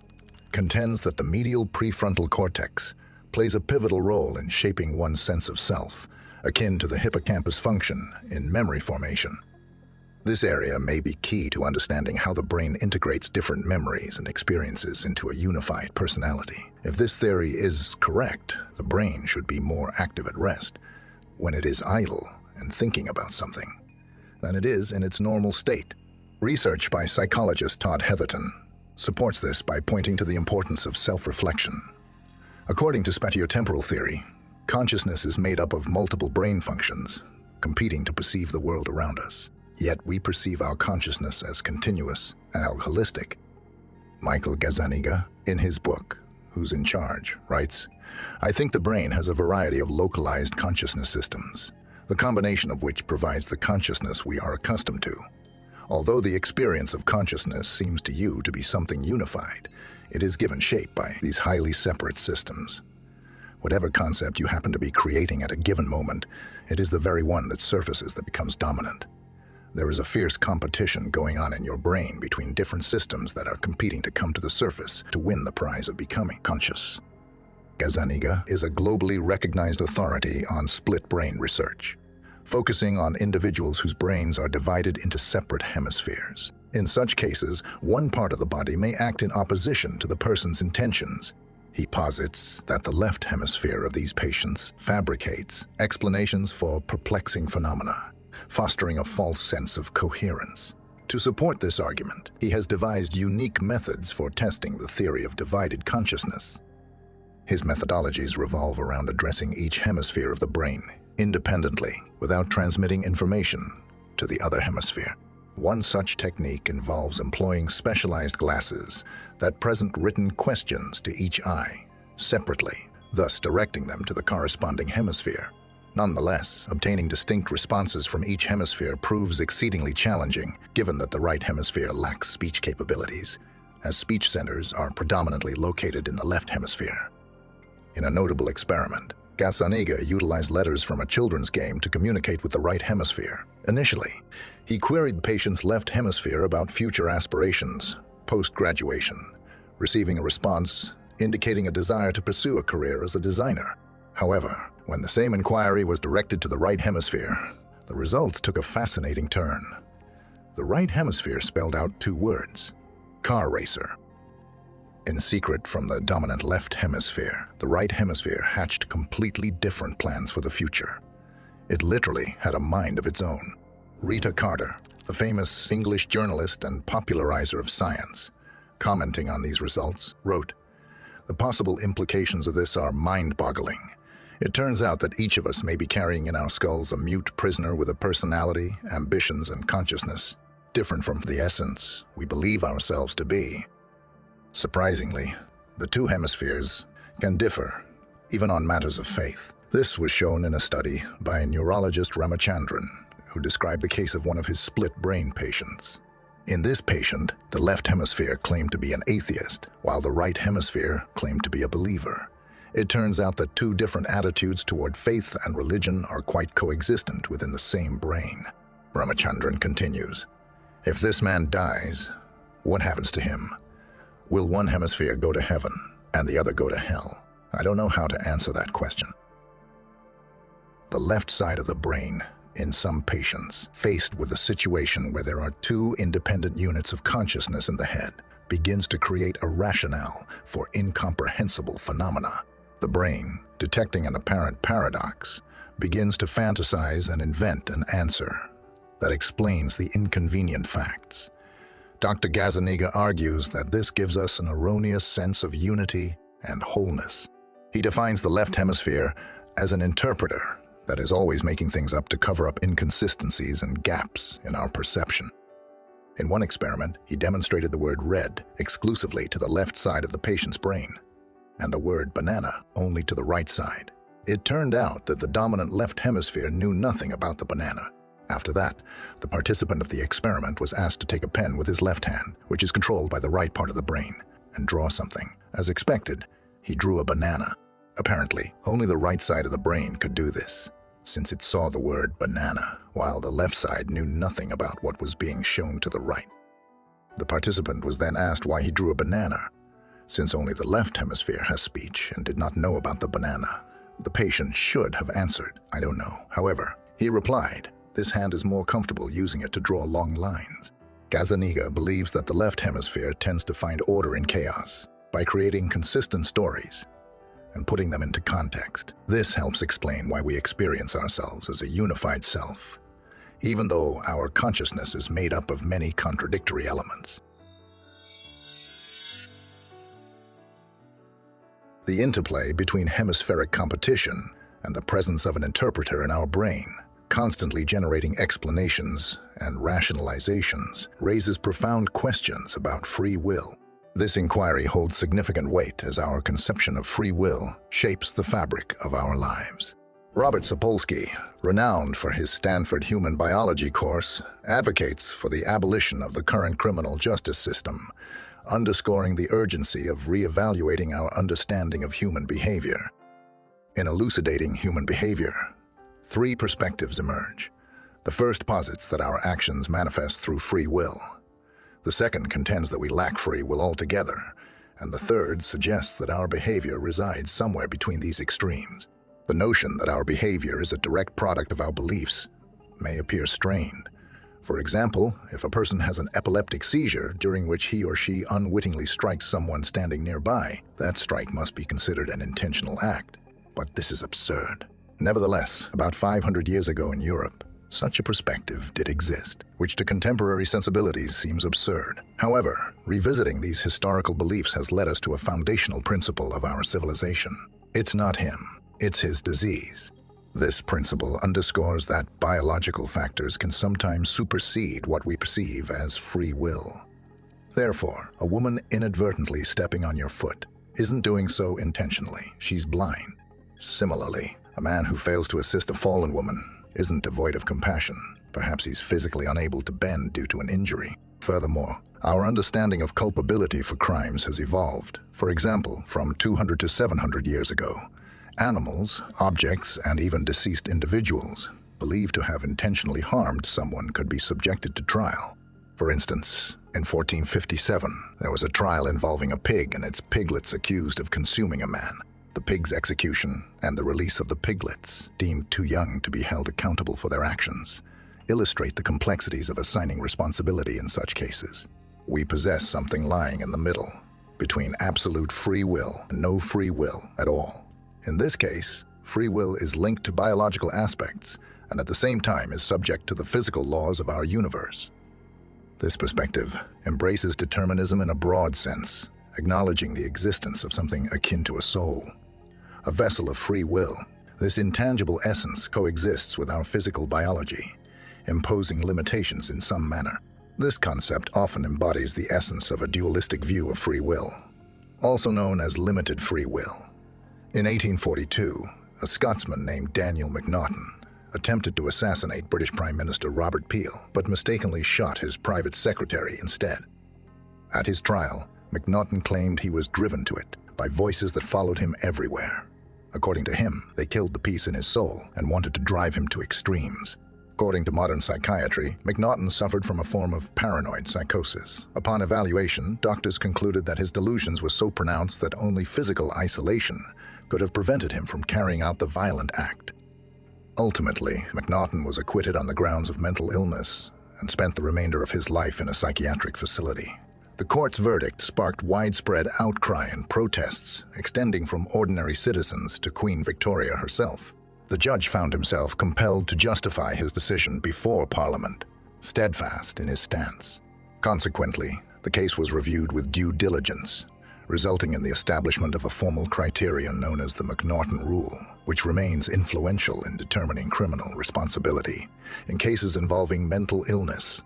contends that the medial prefrontal cortex plays a pivotal role in shaping one's sense of self, akin to the hippocampus function in memory formation. This area may be key to understanding how the brain integrates different memories and experiences into a unified personality. If this theory is correct, the brain should be more active at rest, when it is idle and thinking about something, than it is in its normal state. Research by psychologist Todd Heatherton supports this by pointing to the importance of self-reflection. According to spatio-temporal theory, consciousness is made up of multiple brain functions, competing to perceive the world around us. Yet we perceive our consciousness as continuous and holistic. Michael Gazzaniga, in his book, Who's in Charge, writes, "I think the brain has a variety of localized consciousness systems, the combination of which provides the consciousness we are accustomed to. Although the experience of consciousness seems to you to be something unified, it is given shape by these highly separate systems. Whatever concept you happen to be creating at a given moment, it is the very one that surfaces that becomes dominant. There is a fierce competition going on in your brain between different systems that are competing to come to the surface to win the prize of becoming conscious." Gazzaniga is a globally recognized authority on split brain research, focusing on individuals whose brains are divided into separate hemispheres. In such cases, one part of the body may act in opposition to the person's intentions. He posits that the left hemisphere of these patients fabricates explanations for perplexing phenomena, fostering a false sense of coherence. To support this argument, he has devised unique methods for testing the theory of divided consciousness. His methodologies revolve around addressing each hemisphere of the brain independently without transmitting information to the other hemisphere. One such technique involves employing specialized glasses that present written questions to each eye separately, thus directing them to the corresponding hemisphere. Nonetheless, obtaining distinct responses from each hemisphere proves exceedingly challenging, given that the right hemisphere lacks speech capabilities, as speech centers are predominantly located in the left hemisphere. In a notable experiment, Gazzaniga utilized letters from a children's game to communicate with the right hemisphere. Initially, he queried the patient's left hemisphere about future aspirations, post-graduation, receiving a response indicating a desire to pursue a career as a designer. However, when the same inquiry was directed to the right hemisphere, the results took a fascinating turn. The right hemisphere spelled out two words: car racer. In secret from the dominant left hemisphere, the right hemisphere hatched completely different plans for the future. It literally had a mind of its own. Rita Carter, the famous English journalist and popularizer of science, commenting on these results, wrote, "The possible implications of this are mind-boggling. It turns out that each of us may be carrying in our skulls a mute prisoner with a personality, ambitions, and consciousness, different from the essence we believe ourselves to be." Surprisingly, the two hemispheres can differ, even on matters of faith. This was shown in a study by neurologist Ramachandran, who described the case of one of his split brain patients. In this patient, the left hemisphere claimed to be an atheist, while the right hemisphere claimed to be a believer. It turns out that two different attitudes toward faith and religion are quite coexistent within the same brain. Ramachandran continues, "If this man dies, what happens to him? Will one hemisphere go to heaven and the other go to hell? I don't know how to answer that question." The left side of the brain, in some patients, faced with a situation where there are two independent units of consciousness in the head, begins to create a rationale for incomprehensible phenomena. The brain, detecting an apparent paradox, begins to fantasize and invent an answer. that explains the inconvenient facts. Dr. Gazzaniga argues that this gives us an erroneous sense of unity and wholeness. He defines the left hemisphere as an interpreter that is always making things up to cover up inconsistencies and gaps in our perception. In one experiment, he demonstrated the word red exclusively to the left side of the patient's brain, and the word banana only to the right side. It turned out that the dominant left hemisphere knew nothing about the banana. After that, the participant of the experiment was asked to take a pen with his left hand, which is controlled by the right part of the brain, and draw something. As expected, he drew a banana. Apparently, only the right side of the brain could do this, since it saw the word banana, while the left side knew nothing about what was being shown to the right. The participant was then asked why he drew a banana. Since only the left hemisphere has speech and did not know about the banana, the patient should have answered, "I don't know." However, he replied, "This hand is more comfortable using it to draw long lines." Gazzaniga believes that the left hemisphere tends to find order in chaos by creating consistent stories and putting them into context. This helps explain why we experience ourselves as a unified self, even though our consciousness is made up of many contradictory elements. The interplay between hemispheric competition and the presence of an interpreter in our brain, constantly generating explanations and rationalizations, raises profound questions about free will. This inquiry holds significant weight as our conception of free will shapes the fabric of our lives. Robert Sapolsky, renowned for his Stanford human biology course, advocates for the abolition of the current criminal justice system, underscoring the urgency of reevaluating our understanding of human behavior. In elucidating human behavior, three perspectives emerge. The first posits that our actions manifest through free will. The second contends that we lack free will altogether, and the third suggests that our behavior resides somewhere between these extremes. The notion that our behavior is a direct product of our beliefs may appear strained. For example, if a person has an epileptic seizure during which he or she unwittingly strikes someone standing nearby, that strike must be considered an intentional act. But this is absurd. Nevertheless, about 500 years ago in Europe, such a perspective did exist, which to contemporary sensibilities seems absurd. However, revisiting these historical beliefs has led us to a foundational principle of our civilization. It's not him, it's his disease. This principle underscores that biological factors can sometimes supersede what we perceive as free will. Therefore, a woman inadvertently stepping on your foot isn't doing so intentionally. She's blind. Similarly, a man who fails to assist a fallen woman isn't devoid of compassion. Perhaps he's physically unable to bend due to an injury. Furthermore, our understanding of culpability for crimes has evolved. For example, from 200 to 700 years ago, animals, objects, and even deceased individuals believed to have intentionally harmed someone could be subjected to trial. For instance, in 1457, there was a trial involving a pig and its piglets accused of consuming a man. The pig's execution and the release of the piglets, deemed too young to be held accountable for their actions, illustrate the complexities of assigning responsibility in such cases. We possess something lying in the middle, between absolute free will and no free will at all. In this case, free will is linked to biological aspects and at the same time is subject to the physical laws of our universe. This perspective embraces determinism in a broad sense, acknowledging the existence of something akin to a soul, a vessel of free will. This intangible essence coexists with our physical biology, imposing limitations in some manner. This concept often embodies the essence of a dualistic view of free will, also known as limited free will. In 1842, a Scotsman named Daniel Macnaghten attempted to assassinate British Prime Minister Robert Peel, but mistakenly shot his private secretary instead. At his trial, Macnaghten claimed he was driven to it by voices that followed him everywhere. According to him, they killed the peace in his soul and wanted to drive him to extremes. According to modern psychiatry, Macnaghten suffered from a form of paranoid psychosis. Upon evaluation, doctors concluded that his delusions were so pronounced that only physical isolation could have prevented him from carrying out the violent act. Ultimately, Macnaghten was acquitted on the grounds of mental illness and spent the remainder of his life in a psychiatric facility. The court's verdict sparked widespread outcry and protests, extending from ordinary citizens to Queen Victoria herself. The judge found himself compelled to justify his decision before Parliament, steadfast in his stance. Consequently, the case was reviewed with due diligence, resulting in the establishment of a formal criterion known as the McNaughton Rule, which remains influential in determining criminal responsibility in cases involving mental illness.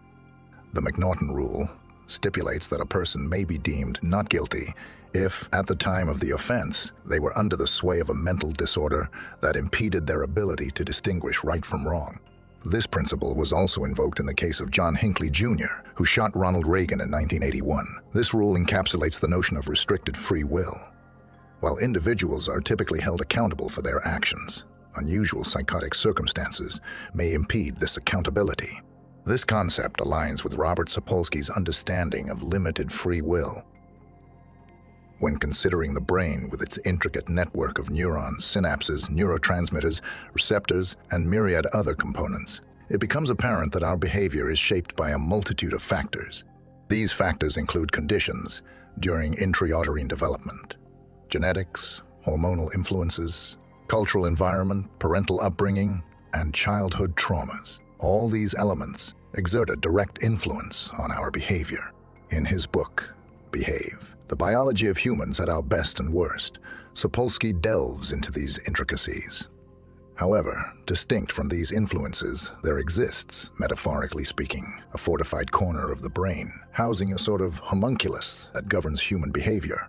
The McNaughton Rule stipulates that a person may be deemed not guilty if, at the time of the offense, they were under the sway of a mental disorder that impeded their ability to distinguish right from wrong. This principle was also invoked in the case of John Hinckley Jr., who shot Ronald Reagan in 1981. This rule encapsulates the notion of restricted free will. While individuals are typically held accountable for their actions, unusual psychotic circumstances may impede this accountability. This concept aligns with Robert Sapolsky's understanding of limited free will. When considering the brain with its intricate network of neurons, synapses, neurotransmitters, receptors, and myriad other components, it becomes apparent that our behavior is shaped by a multitude of factors. These factors include conditions during intrauterine development, genetics, hormonal influences, cultural environment, parental upbringing, and childhood traumas. All these elements exert a direct influence on our behavior. In his book, Behave, The Biology of Humans at Our Best and Worst, Sapolsky delves into these intricacies. However, distinct from these influences, there exists, metaphorically speaking, a fortified corner of the brain, housing a sort of homunculus that governs human behavior.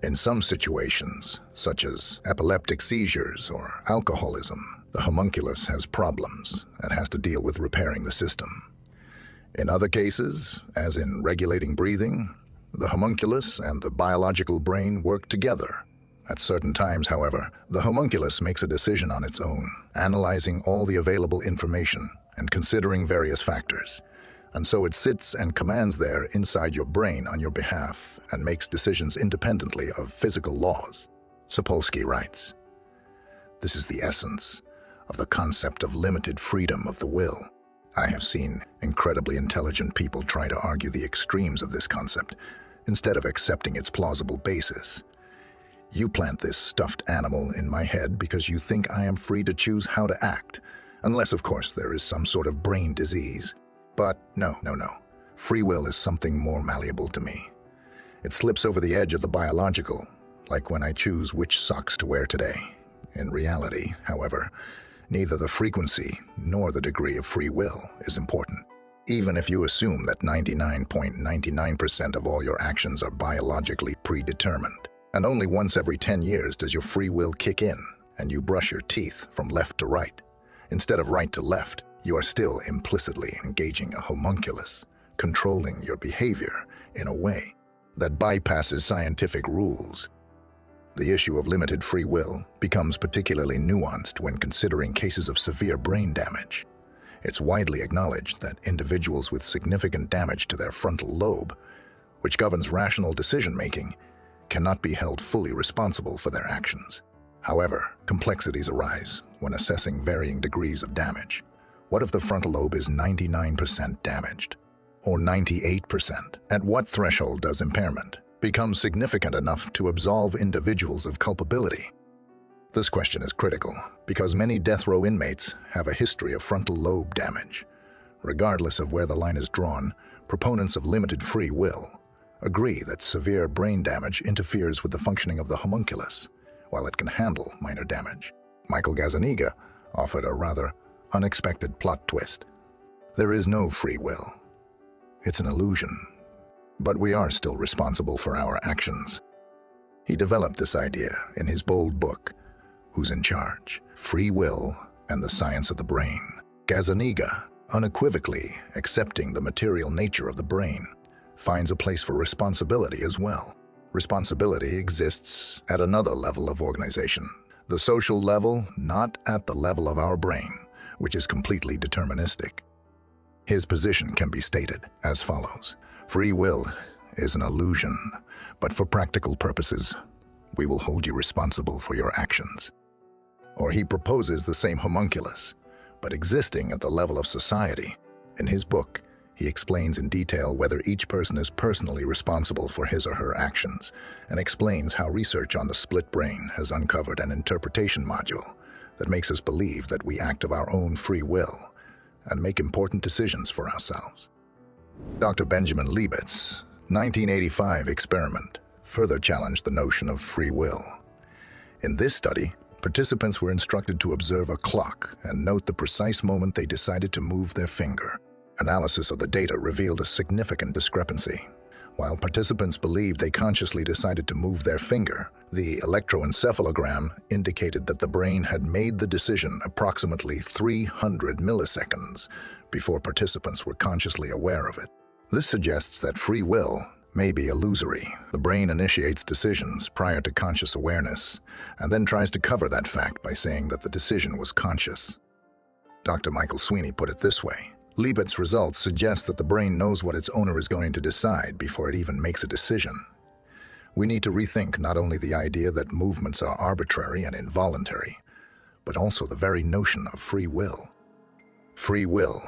In some situations, such as epileptic seizures or alcoholism, the homunculus has problems and has to deal with repairing the system. In other cases, as in regulating breathing, the homunculus and the biological brain work together. At certain times, however, the homunculus makes a decision on its own, analyzing all the available information and considering various factors. And so it sits and commands there inside your brain on your behalf and makes decisions independently of physical laws. Sapolsky writes, "This is the essence of the concept of limited freedom of the will. I have seen incredibly intelligent people try to argue the extremes of this concept instead of accepting its plausible basis. You plant this stuffed animal in my head because you think I am free to choose how to act, unless, of course, there is some sort of brain disease. But no. Free will is something more malleable to me. It slips over the edge of the biological, like when I choose which socks to wear today. In reality, however, neither the frequency nor the degree of free will is important. Even if you assume that 99.99% of all your actions are biologically predetermined, and only once every 10 years does your free will kick in and you brush your teeth from left to right, instead of right to left, you are still implicitly engaging a homunculus, controlling your behavior in a way that bypasses scientific rules. The issue of limited free will becomes particularly nuanced when considering cases of severe brain damage. It's widely acknowledged that individuals with significant damage to their frontal lobe, which governs rational decision-making, cannot be held fully responsible for their actions. However, complexities arise when assessing varying degrees of damage. What if the frontal lobe is 99% damaged? Or 98%? At what threshold does impairment become significant enough to absolve individuals of culpability? This question is critical because many death row inmates have a history of frontal lobe damage. Regardless of where the line is drawn, proponents of limited free will agree that severe brain damage interferes with the functioning of the homunculus, while it can handle minor damage. Michael Gazzaniga offered a rather unexpected plot twist. There is no free will. It's an illusion, but we are still responsible for our actions. He developed this idea in his bold book, Who's in Charge? Free Will and the Science of the Brain. Gazzaniga, unequivocally accepting the material nature of the brain, finds a place for responsibility as well. Responsibility exists at another level of organization, the social level, not at the level of our brain, which is completely deterministic. His position can be stated as follows: free will is an illusion, but for practical purposes, we will hold you responsible for your actions. Or he proposes the same homunculus, but existing at the level of society. In his book, he explains in detail whether each person is personally responsible for his or her actions, and explains how research on the split brain has uncovered an interpretation module that makes us believe that we act of our own free will, and make important decisions for ourselves. Dr. Benjamin Liebert's 1985 experiment further challenged the notion of free will. In this study, participants were instructed to observe a clock and note the precise moment they decided to move their finger. Analysis of the data revealed a significant discrepancy. While participants believed they consciously decided to move their finger, the electroencephalogram indicated that the brain had made the decision approximately 300 milliseconds before participants were consciously aware of it. This suggests that free will may be illusory. The brain initiates decisions prior to conscious awareness and then tries to cover that fact by saying that the decision was conscious. Dr. Michael Sweeney put it this way: Liebert's results suggest that the brain knows what its owner is going to decide before it even makes a decision. We need to rethink not only the idea that movements are arbitrary and involuntary, but also the very notion of free will. Free will,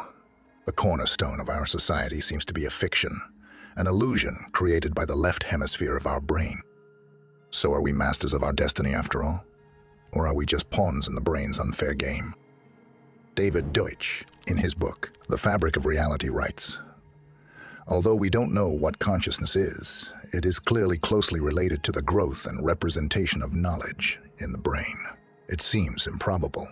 the cornerstone of our society, seems to be a fiction, an illusion created by the left hemisphere of our brain. So are we masters of our destiny after all? Or are we just pawns in the brain's unfair game? David Deutsch, in his book, The Fabric of Reality, writes, "Although we don't know what consciousness is, it is clearly closely related to the growth and representation of knowledge in the brain. It seems improbable,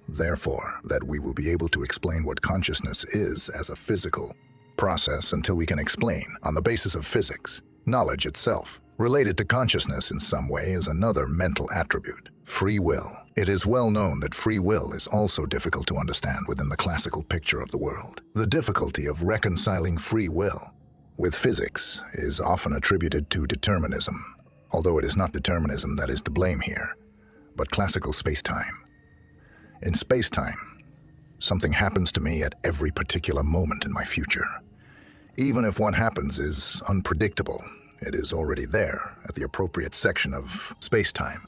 therefore, that we will be able to explain what consciousness is as a physical process until we can explain, on the basis of physics, knowledge itself. Related to consciousness in some way is another mental attribute, free will. It is well known that free will is also difficult to understand within the classical picture of the world. The difficulty of reconciling free will with physics is often attributed to determinism, although it is not determinism that is to blame here, but classical space-time. In space-time, something happens to me at every particular moment in my future. Even if what happens is unpredictable, it is already there at the appropriate section of space-time.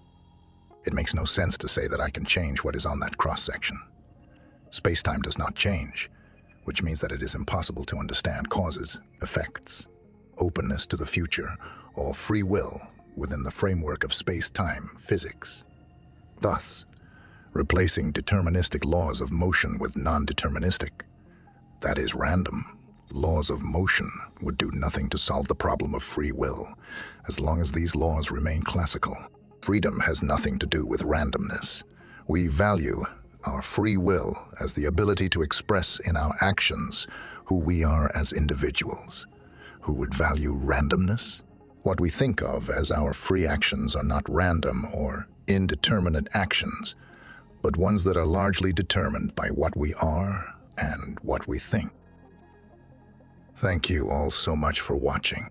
It makes no sense to say that I can change what is on that cross-section. Space-time does not change, which means that it is impossible to understand causes, effects, openness to the future, or free will within the framework of space-time physics. Thus, replacing deterministic laws of motion with non-deterministic, that is random, laws of motion would do nothing to solve the problem of free will, as long as these laws remain classical. Freedom has nothing to do with randomness. We value our free will as the ability to express in our actions who we are as individuals. Who would value randomness? What we think of as our free actions are not random or indeterminate actions, but ones that are largely determined by what we are and what we think. Thank you all so much for watching.